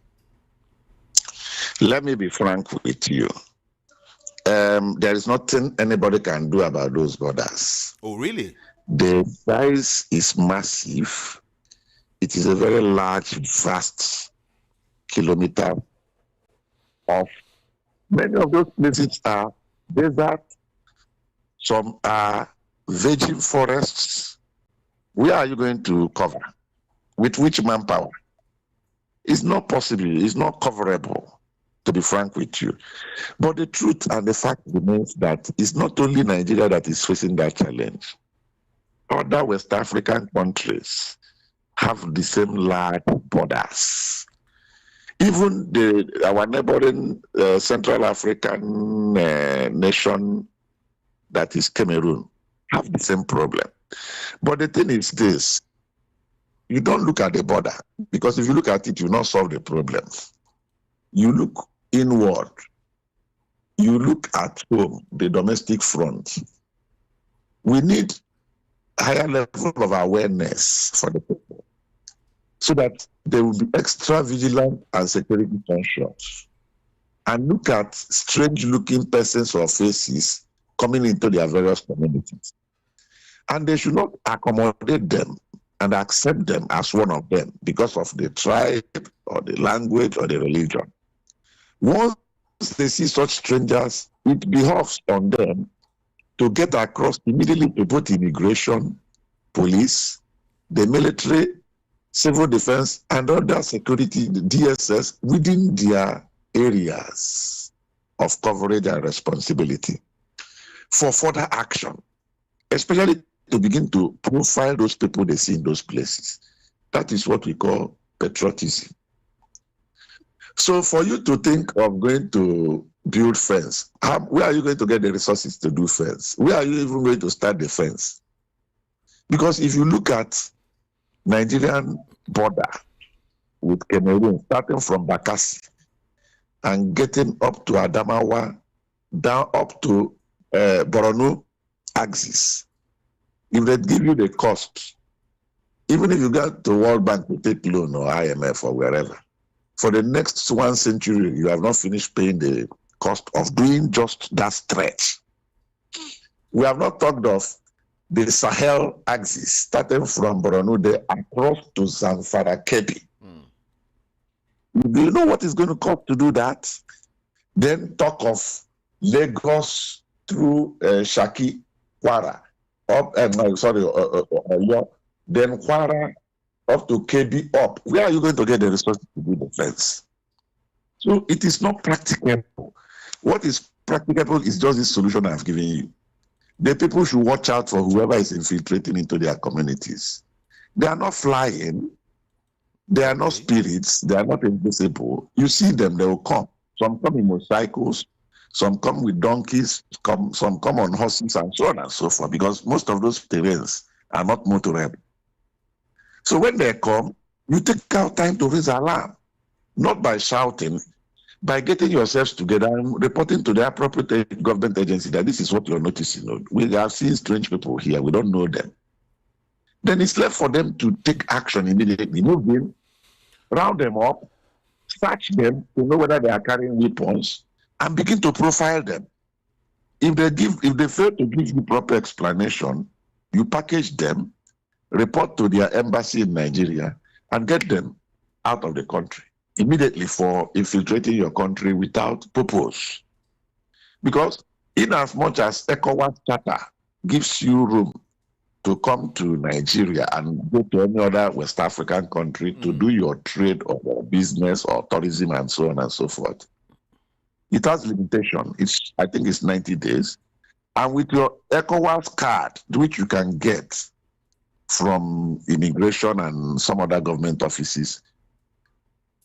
Let me be frank with you. There is nothing anybody can do about those borders. Oh, really? The size is massive. It is a very large, vast kilometer of. Many of those places are desert. Some are virgin forests. Where are you going to cover? With which manpower? It's not possible. It's not coverable, to be frank with you. But the truth and the fact remains that it's not only Nigeria that is facing that challenge. Other West African countries have the same large borders. Even our neighboring Central African nation, that is Cameroon, have the same problem. But the thing is this, you don't look at the border, because if you look at it, you will not solve the problem. You look inward. You look at home, the domestic front. We need higher level of awareness for the people, so that they will be extra vigilant and security conscious, and look at strange-looking persons or faces coming into their various communities. And they should not accommodate them and accept them as one of them because of the tribe or the language or the religion. Once they see such strangers, it behoves on them to get across immediately to both immigration, police, the military, civil defense, and other security, the DSS, within their areas of coverage and responsibility for further action, especially to begin to profile those people they see in those places. That is what we call patriotism. So for you to think of going to build fence, where are you going to get the resources to do fence? Where are you even going to start the fence? Because if you look at Nigerian border with Cameroon, starting from Bakassi and getting up to Adamawa, down up to Borno axis, if they give you the cost, even if you got to World Bank to take loan or IMF or wherever, for the next 1 century, you have not finished paying the cost of doing just that stretch. We have not talked of the Sahel axis, starting from Borno there across to Zamfara Kebbi. Do you know what it's going to cost to do that? Then talk of Lagos through Shaki, Kwara, up, then Kwara up to KB up. Where are you going to get the resources to do the fence? So it is not practicable. What is practicable is just this solution I've given you. The people should watch out for whoever is infiltrating into their communities. They are not flying. They are not spirits. They are not invisible. You see them, they will come. Some come in motorcycles. Some come with donkeys. Some come on horses and so on and so forth, because most of those terrains are not motorable. So when they come, you take out time to raise alarm, not by shouting, by getting yourselves together and reporting to the appropriate government agency that this is what you're noticing. We have seen strange people here. We don't know them. Then it's left for them to take action immediately. Move in, round them up, search them to know whether they are carrying weapons, and begin to profile them. If they fail to give you proper explanation, you package them, report to their embassy in Nigeria, and get them out of the country immediately for infiltrating your country without purpose. Because in as much as ECOWAS Charter gives you room to come to Nigeria and go to any other West African country to do your trade or your business or tourism and so on and so forth, it has limitation. I think it's 90 days. And with your ECOWAS card, which you can get from immigration and some other government offices,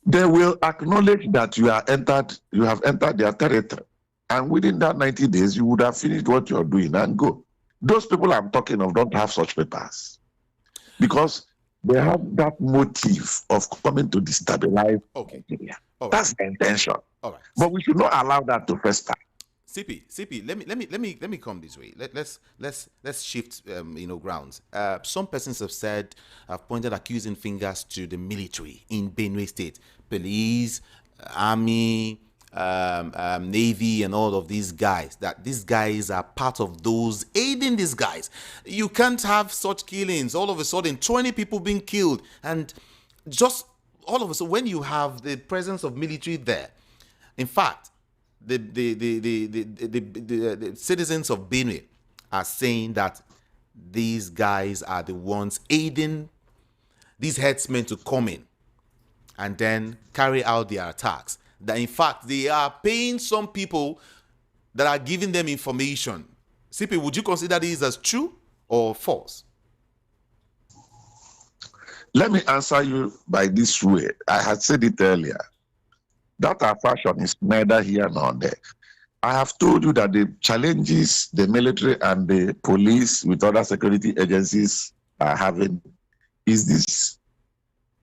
they will acknowledge that you have entered their territory. And within that 90 days, you would have finished what you're doing and go. Those people I'm talking of don't have such papers because they have that motive of coming to destabilize Nigeria. Right. That's the intention. All right. But we should not allow that to fester. CP, let me come this way. Let's shift grounds. Some persons have pointed accusing fingers to the military in Benue State, police, army, Navy, and all of these guys. That these guys are part of those aiding these guys. You can't have such killings. All of a sudden, 20 people being killed, and just all of a sudden, when you have the presence of military there, in fact. The citizens of Benue are saying that these guys are the ones aiding these headsmen to come in and then carry out their attacks. That in fact they are paying some people that are giving them information. CP, would you consider these as true or false? Let me answer you by this way. I had said it earlier. That our fashion is neither here nor there. I have told you that the challenges the military and the police with other security agencies are having is this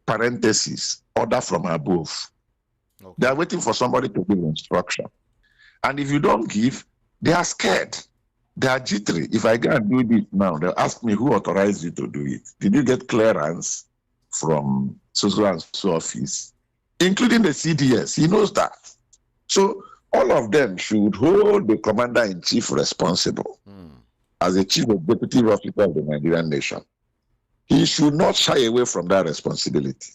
parenthesis, order from above. Okay. They are waiting for somebody to give instruction. And if you don't give, they are scared. They are jittery. If I go and do this now, they'll ask me who authorized you to do it. Did you get clearance from so and so office? Including the CDS, he knows that. So all of them should hold the commander-in-chief responsible as the chief executive officer of the Nigerian nation. He should not shy away from that responsibility.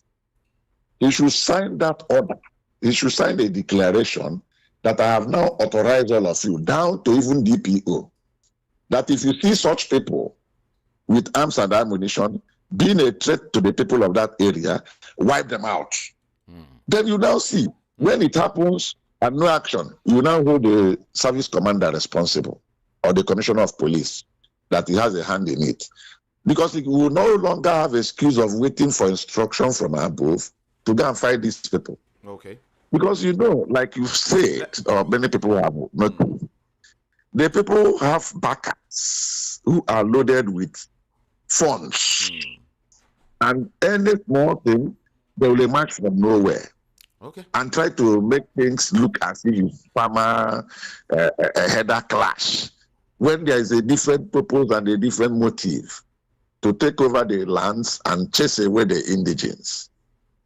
He should sign that order he should sign a declaration that I have now authorized all of you, down to even DPO, that if you see such people with arms and ammunition being a threat to the people of that area, wipe them out. Then you now see, when it happens and no action, you now hold the service commander responsible or the commissioner of police that he has a hand in it. Because he will no longer have excuse of waiting for instruction from above to go and fight these people. Okay. Because like you said, or many people have noticed, the people have backers who are loaded with funds. And any small thing, they will emerge from nowhere. Okay. And try to make things look as if it's farmer a header clash, when there is a different purpose and a different motive to take over the lands and chase away the indigents,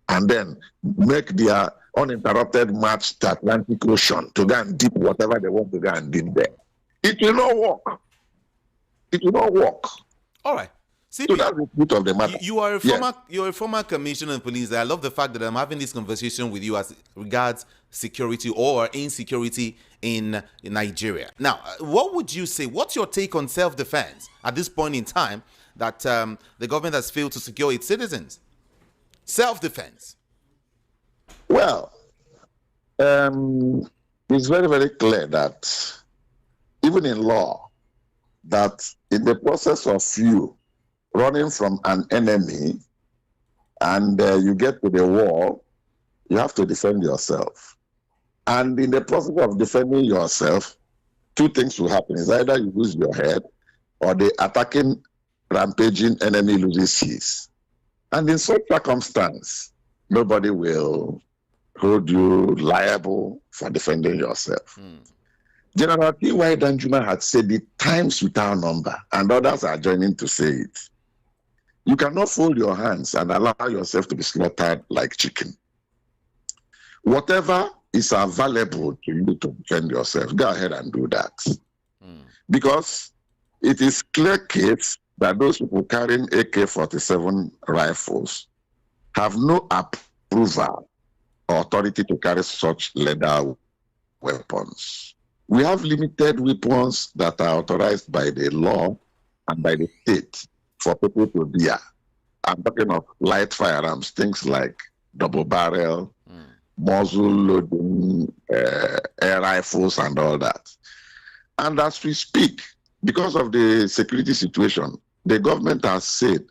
and then make their uninterrupted march to Atlantic Ocean to go and dip whatever they want to go and dip there. It will not work. It will not work. All right. CP, so that's the truth of the matter. You are a former commissioner of police. I love the fact that I'm having this conversation with you as regards security or insecurity in Nigeria. Now, what would you say? What's your take on self-defense at this point in time that the government has failed to secure its citizens? Self-defense. Well, it's very, very clear that even in law, that in the process of you running from an enemy and you get to the wall, you have to defend yourself. And in the process of defending yourself, two things will happen. It's either you lose your head or the attacking, rampaging enemy loses his. And in such circumstance, nobody will hold you liable for defending yourself. General T.Y. Danjuma had said it times without number, and others are joining to say it. You cannot fold your hands and allow yourself to be slaughtered like chicken. Whatever is available to you to defend yourself, go ahead and do that. Because it is clear case that those people carrying AK-47 rifles have no approval or authority to carry such lethal weapons. We have limited weapons that are authorized by the law and by the state for people to bear. I'm talking of light firearms, things like double barrel, muzzle loading, air rifles, and all that. And as we speak, because of the security situation, the government has said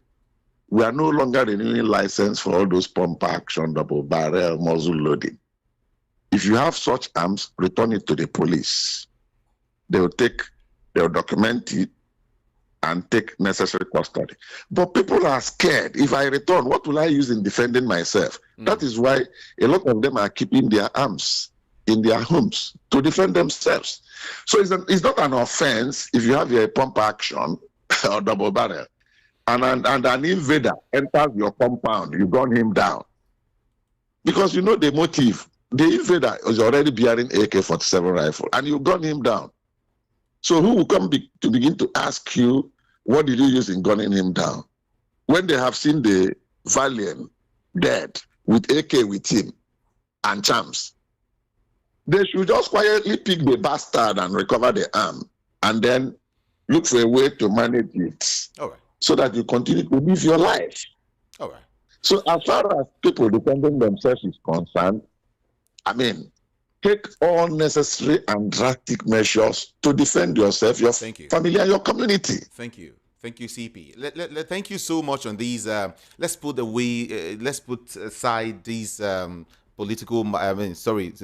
we are no longer renewing license for all those pump action, double barrel, muzzle loading. If you have such arms, return it to the police. They'll document it and take necessary custody. But people are scared. If I return, what will I use in defending myself? That is why a lot of them are keeping their arms in their homes to defend themselves. So it's not an offense if you have a pump action or double barrel and an invader enters your compound, you gun him down. Because you know the motive. The invader is already bearing AK-47 rifle and you gun him down. So who will come to begin to ask you, what did you use in gunning him down? When they have seen the valiant dead with AK with him and charms, they should just quietly pick the bastard and recover the arm and then look for a way to manage it. All right. So that you continue to live your life. All right. So as far as people defending themselves is concerned, I mean, take all necessary and drastic measures to defend yourself, your family, and your community. Thank you. Thank you, CP. Thank you so much on these. Let's put aside these the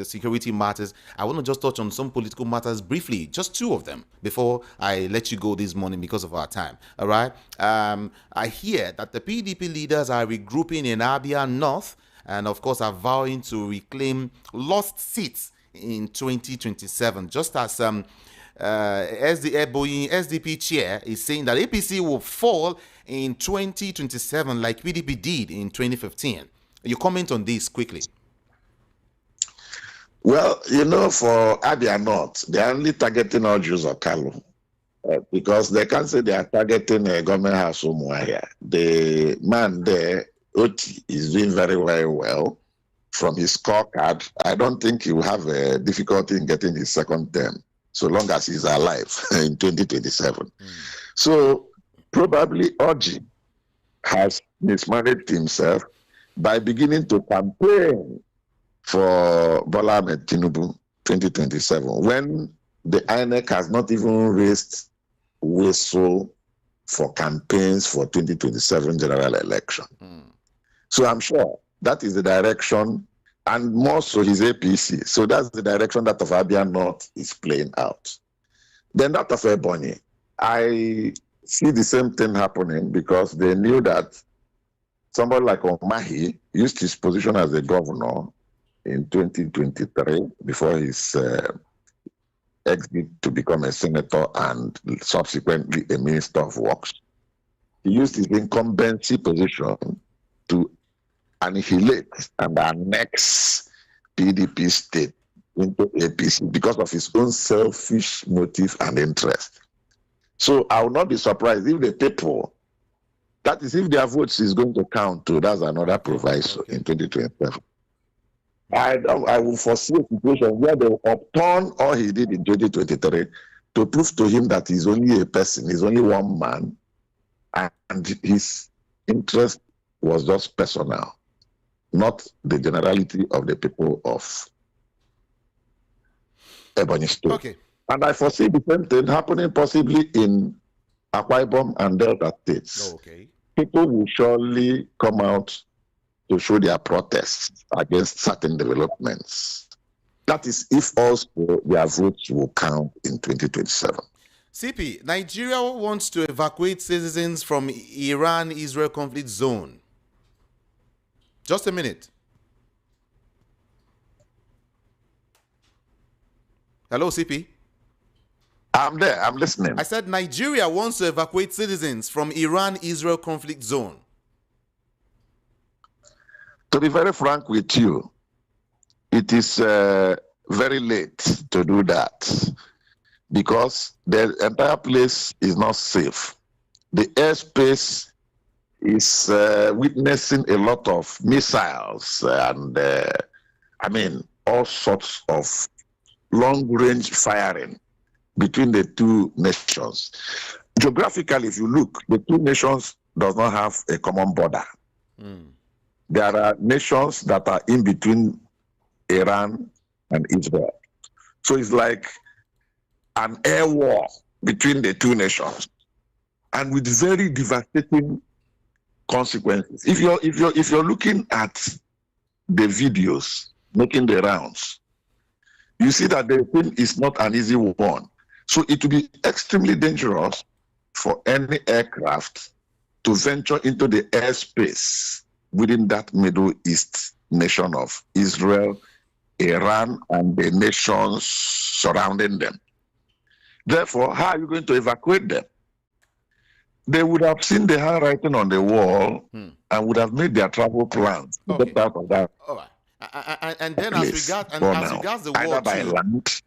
security matters. I want to just touch on some political matters briefly, just two of them, before I let you go this morning because of our time. All right. I hear that the PDP leaders are regrouping in Abia North, and of course are vowing to reclaim lost seats in 2027, just as SDP chair is saying that APC will fall in 2027 like PDP did in 2015. You comment on this quickly. Well, for Abia North, they're only targeting all Jews of Kalu because they can't say they are targeting a government house somewhere here. The man there, Oti, is doing very, very well from his scorecard, I don't think he will have a difficulty in getting his second term, so long as he's alive in 2027. So probably Orji has mismanaged himself by beginning to campaign for Bola Ahmed Tinubu 2027, when the INEC has not even raised whistle for campaigns for 2027 general election. So I'm sure that is the direction, and more so his APC. So that's the direction that of Abia North is playing out. Then that of Ebonyi, I see the same thing happening because they knew that somebody like Omahi used his position as a governor in 2023 before his exit to become a senator and subsequently a minister of works. He used his incumbency position to annihilate and annex PDP state into APC because of his own selfish motive and interest. So I will not be surprised if the people, that is, if their votes is going to count too, that's another proviso in 2027. I will foresee a situation where they will upturn all he did in 2023 to prove to him that he's only a person, he's only one man, and his interest was just personal, not the generality of the people of Ebonyi State. Okay. And I foresee the same thing happening possibly in Akwa Ibom and Delta states. Okay. People will surely come out to show their protests against certain developments. That is if also their votes will count in 2027. CP, Nigeria wants to evacuate citizens from Iran-Israel conflict zone. Just a minute. Hello, CP. I'm there. I'm listening. I said Nigeria wants to evacuate citizens from Iran-Israel conflict zone. To be very frank with you, it is very late to do that because the entire place is not safe. The airspace is witnessing a lot of missiles and, all sorts of long-range firing between the two nations. Geographically, if you look, the two nations does not have a common border. There are nations that are in between Iran and Israel. So it's like an air war between the two nations, and with very devastating consequences. If you're looking at the videos making the rounds, you see that the thing is not an easy one. So it will be extremely dangerous for any aircraft to venture into the airspace within that Middle East nation of Israel, Iran, and the nations surrounding them. Therefore, how are you going to evacuate them? They would have seen the handwriting on the wall and would have made their travel plans to get out of that. All right. And then as regards the war either by land.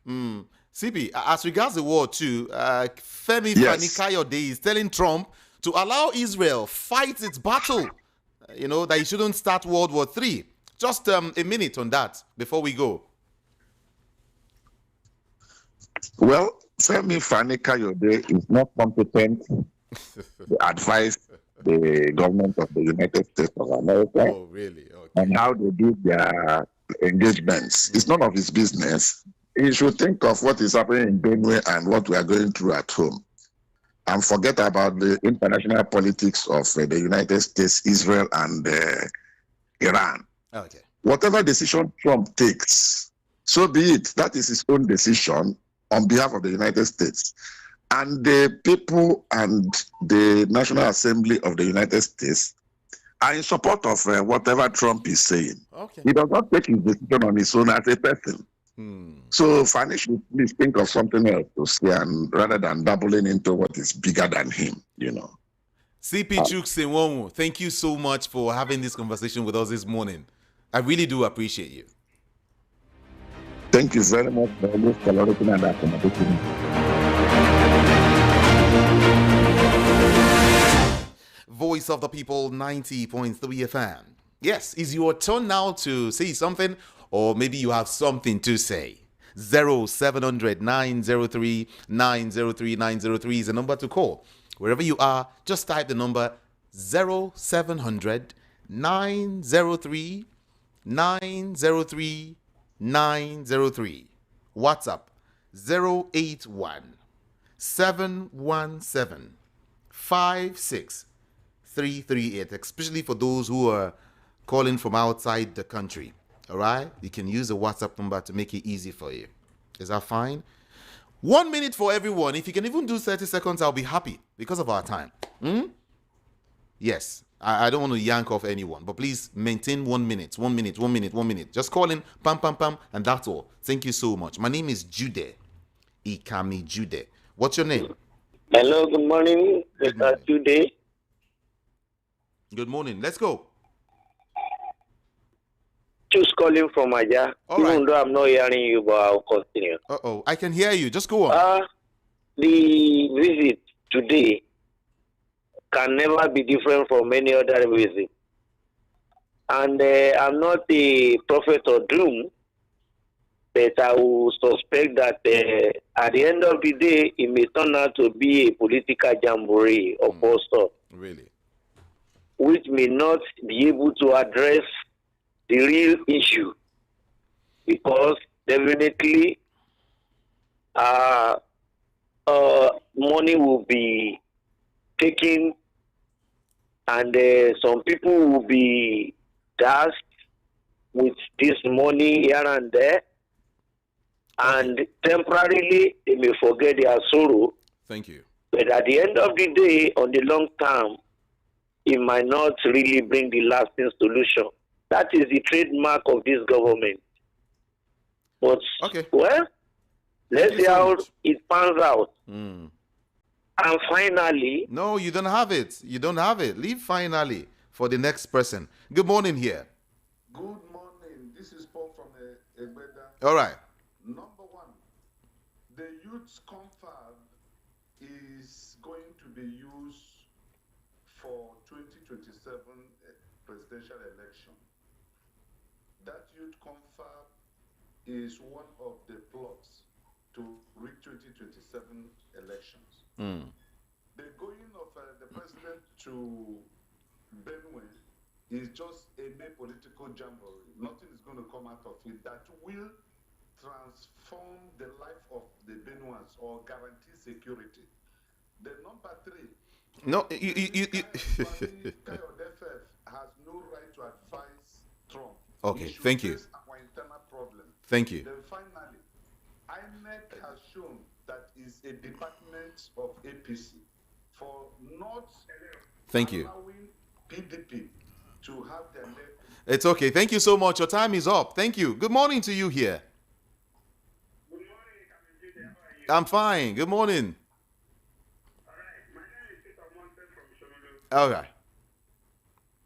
CP, as regards the war too, Femi Fani-Kayode is telling Trump to allow Israel fight its battle. That he shouldn't start World War III. Just a minute on that before we go. Well, Femi Fani-Kayode is not competent to advise the government of the United States of America on how they do their engagements. It's none of his business. He should think of what is happening in Benue and what we are going through at home, and forget about the international politics of the United States, Israel, and Iran. Okay. Whatever decision Trump takes, so be it. That is his own decision on behalf of the United States. And the people and the National Assembly of the United States are in support of whatever Trump is saying. Okay. He does not take his decision on his own as a person. So Fanny should please think of something else to say, and rather than doubling into what is bigger than him, CP Chukse, thank you so much for having this conversation with us this morning. I really do appreciate you. Thank you very much for always collaborating and accommodating. Voice of the People, 90.3 FM. Yes, it's your turn now to say something, or maybe you have something to say. 0700 903 903 903 is the number to call. Wherever you are, just type the number 0700 903 903 903. WhatsApp 081 717 56338, especially for those who are calling from outside the country. All right? You can use the WhatsApp number to make it easy for you. Is that fine? 1 minute for everyone. If you can even do 30 seconds, I'll be happy because of our time. Yes. I don't want to yank off anyone, but please maintain 1 minute, 1 minute, 1 minute, 1 minute. Just call in, pam, pam, pam, and that's all. Thank you so much. My name is Jude. Ikami Jude. What's your name? Hello, good morning, Mr. Jude. Good morning. Let's go. Just calling from Aja. Even though I'm not hearing you, but I'll continue. I can hear you. Just go on. The visit today can never be different from any other visit. And I'm not a prophet of doom, but I will suspect that at the end of the day, it may turn out to be a political jamboree or poster. Really? Which may not be able to address the real issue, because definitely money will be taken, and some people will be tasked with this money here and there, and temporarily they may forget their sorrow. Thank you. But at the end of the day, on the long term, it might not really bring the lasting solution. That is the trademark of this government. But, well, let's see how it pans out. And finally... No, you don't have it. You don't have it. Leave finally for the next person. Good morning here. Good morning. This is Paul from Egbeda. All right. Number one, the youth confab is going to be used for 2027 presidential election. That youth confab is one of the plots to reach 2027 elections. The going of the president to Benue is just a mere political jamboree. Nothing is going to come out of it that will transform the life of the Benuans or guarantee security. The number three. No, has no right to advise Trump. Okay, thank you. Our internal problem. Thank you. Then finally, INEC has shown that is a department of APC for not allowing PDP to have their level. It's okay. Thank you so much. Your time is up. Thank you. Good morning to you here. Good morning, How are you? I'm fine. Good morning. All right. My name is Peter Monte from Shomolu. All right.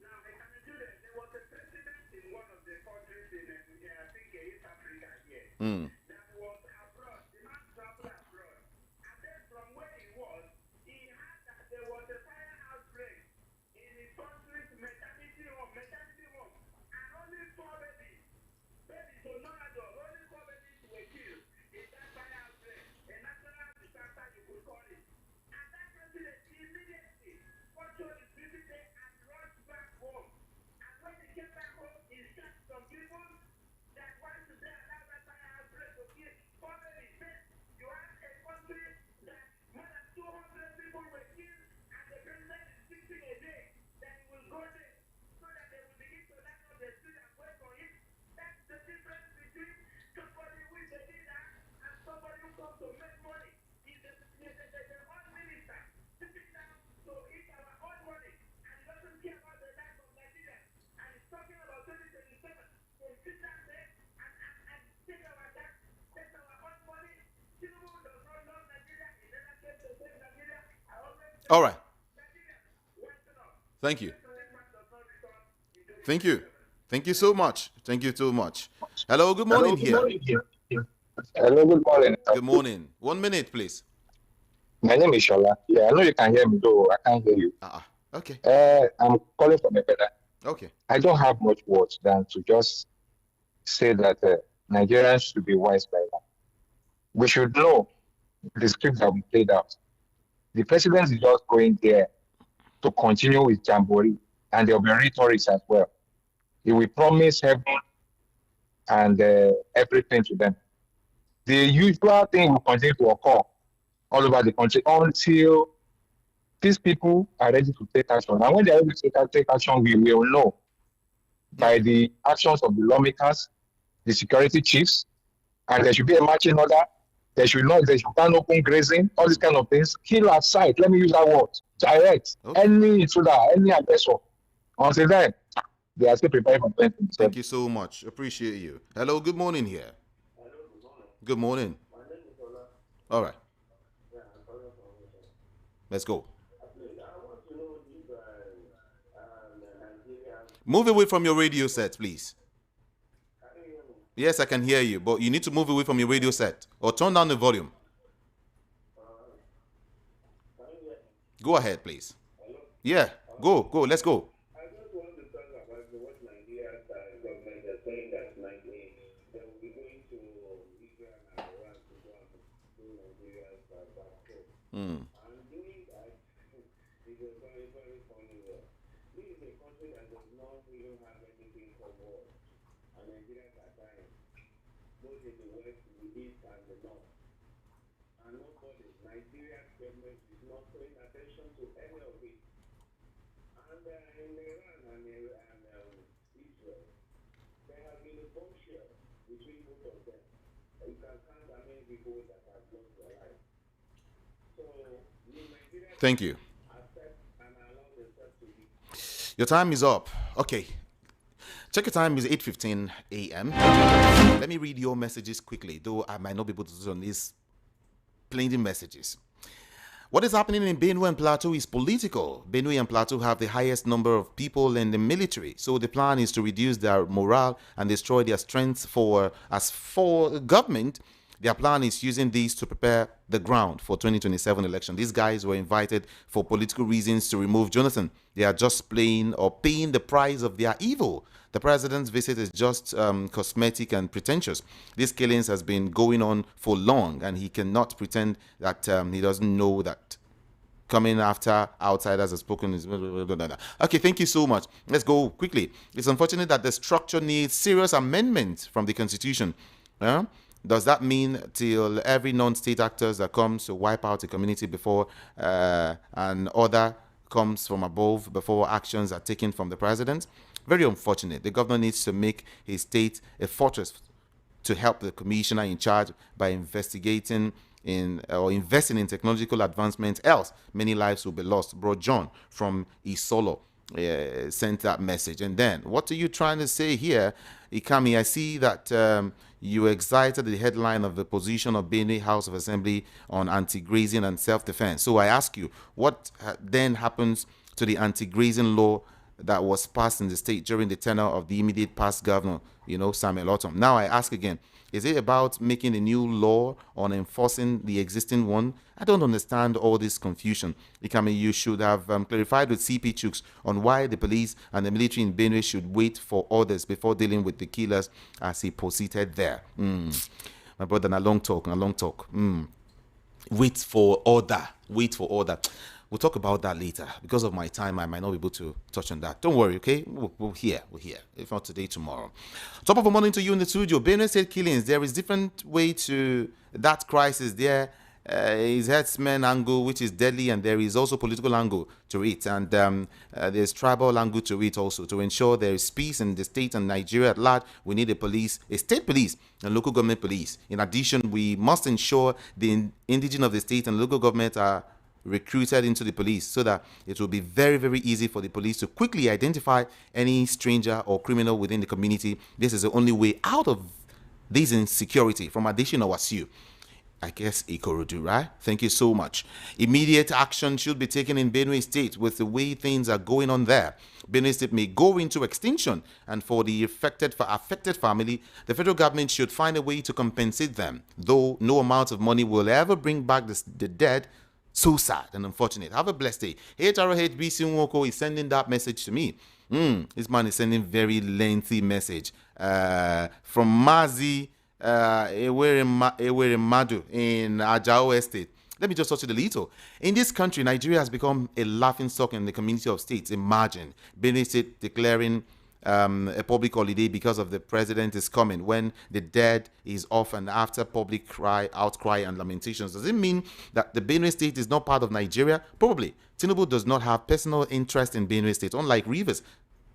Now, there was a president in one of the countries in, I think, East Africa here. That was abroad. The man traveled abroad. And then from where he was, he heard that there was a fire outbreak in his country's maternity home. And only 4 babies, so not adults, only 4 babies were killed in that fire outbreak. A national disaster, you could call it. And that president immediately controlled his visitor and rushed back home. And when he came back home, he shot some people that wanted to allow that fire outbreak to kill 4 babies. You have a country that more than 200 people were killed, and the president is fixing a day that he will go there so that they will begin to knock on the street and wait for him. That's the difference between somebody who is a leader and somebody who comes to make money. He's the old minister sitting down to eat our own money, and he doesn't care about the life of Nigeria. And he's talking about 2027. So he sits down there and take our tax, take our own money. Tinubu does not love Nigeria. He never came to save Nigeria. I always say, All right. Nigeria, wake up. Thank you. This man does not return. Thank you. Thank you so much. Thank you so much. Hello, good morning here. Hello, good morning. Good morning. 1 minute, please. My name is Shola. Yeah, I know you can hear me, though I can't hear you. Okay. I'm calling from Ebeda. Okay. I don't have much words than to just say that Nigerians should be wise by now. We should know the script that we played out. The president is just going there to continue with Jamboree, and there will be rhetorics as well. He will promise heaven and everything to them. The usual thing will continue to occur all over the country until these people are ready to take action. And when they are ready to take action, we will know by the actions of the lawmakers, the security chiefs, and there should be a marching order. There should ban open grazing, all these kind of things. Kill at sight. Let me use that word. Direct any intruder, any aggressor. Until then, they are still preparing for 2027. Thank you so much. Appreciate you. Hello, good morning here. Good morning. All right. Let's go. Move away from your radio set, please. Yes, I can hear you, but you need to move away from your radio set or turn down the volume. Go ahead, please. Yeah, go. Let's go. I just want to talk about what Nigeria's government is saying that they will be going to Israel and Iran to go and do Nigeria's backstop. And doing that is a very, very funny way. This is a country that does not even have anything for war. And Nigerians are dying, both in the west, the east, and the north. And nobody, Nigeria's government is not paying attention to any of it. And in Iran and Israel, there has been a bombshell between both of them. You can count how many people that have lost their lives. So, Nigeria Thank you. accept and allow themselves to be. Your time is up. Okay. Check your time is 8:15 a.m. Let me read your messages quickly, though I might not be able to do on these plenty messages. What is happening in Benue and Plateau is political. Benue and Plateau have the highest number of people in the military, so the plan is to reduce their morale and destroy their strength. As for government, their plan is using these to prepare the ground for 2027 election. These guys were invited for political reasons to remove Jonathan. They are just paying the price of their evil. The president's visit is just cosmetic and pretentious. These killings has been going on for long, and he cannot pretend that he doesn't know that coming after outsiders has spoken is. Okay, thank you so much. Let's go quickly. It's unfortunate that the structure needs serious amendment from the constitution. Does that mean till every non-state actors that comes to wipe out a community before an order comes from above, before actions are taken from the president? Very unfortunate. The governor needs to make his state a fortress to help the commissioner in charge by investing in technological advancements. Else, many lives will be lost. Bro John from Isolo sent that message. And then, what are you trying to say here, Ikami? I see that you excited the headline of the position of Benue House of Assembly on anti-grazing and self-defense. So I ask you, what then happens to the anti-grazing law that was passed in the state during the tenure of the immediate past governor, Samuel Otom? Now I ask again, is it about making a new law on enforcing the existing one? I don't understand all this confusion. Ikame, you should have clarified with CP Chooks on why the police and the military in Benue should wait for orders before dealing with the killers, as he proceeded there. My brother, a long talk. Wait for order. We'll talk about that later. Because of my time, I might not be able to touch on that. Don't worry, okay? We're here. If not today, tomorrow. Top of the morning to you in the studio. Benue State killings. There is different way to that crisis. There is herdsmen angle, which is deadly, and there is also political angle to it. And there's tribal angle to it also. To ensure there is peace in the state and Nigeria at large, we need a state police and local government police. In addition, we must ensure the indigenous of the state and local government are recruited into the police so that it will be very, very easy for the police to quickly identify any stranger or criminal within the community. This is the only way out of this insecurity from additional Wasiu. I guess Ikorodu, right? Thank you so much. Immediate action should be taken in Benue State with the way things are going on there. Benue State may go into extinction, and for the affected family, the federal government should find a way to compensate them, though no amount of money will ever bring back the dead. So sad and unfortunate. Have a blessed day. HRHBC Nwoko is sending that message to me. This man is sending very lengthy message from Mazi Ewere Madu in Ajao Estate. Let me just touch it a little. In this country, Nigeria has become a laughingstock in the community of states. Imagine Benue State declaring a public holiday because of the president is coming when the dead is off and after public outcry and lamentations. Does it mean that the Benue State is not part of Nigeria? Probably. Tinubu does not have personal interest in Benue State, unlike Rivers.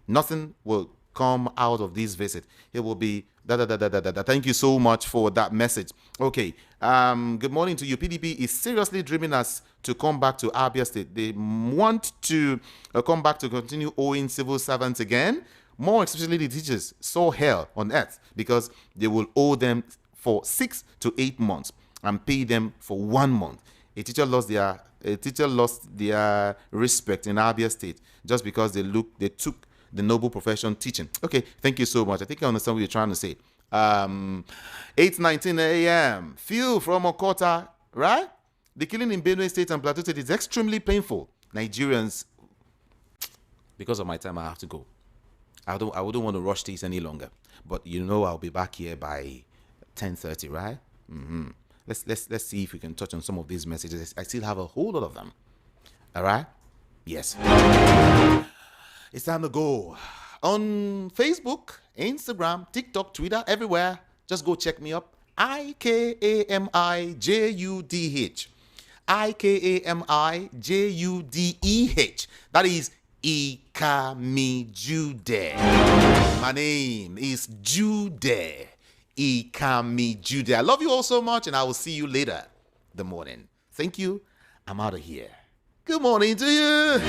Nothing will come out of this visit. It will be Thank you so much for that message. Okay. Good morning to you. PDP is seriously dreaming us to come back to Abia State. They want to come back to continue owing civil servants again. More especially the teachers saw hell on earth because they will owe them for 6 to 8 months and pay them for 1 month. A teacher lost their respect in Abia State just because they took the noble profession teaching. Okay, thank you so much. I think I understand what you're trying to say. 8:19 a.m. Phil from Okota, right? The killing in Benue State and Plateau State is extremely painful. Nigerians, because of my time, I have to go. I wouldn't want to rush this any longer. But I'll be back here by 10:30, right? Let's see if we can touch on some of these messages. I still have a whole lot of them. All right? Yes. It's time to go. On Facebook, Instagram, TikTok, Twitter, everywhere. Just go check me up. IKAMIJUDH. IKAMIJUDEH. That is Ikami Jude. My name is Jude. Ikami Jude. I love you all so much, and I will see you later the morning. Thank you. I'm out of here. Good morning to you.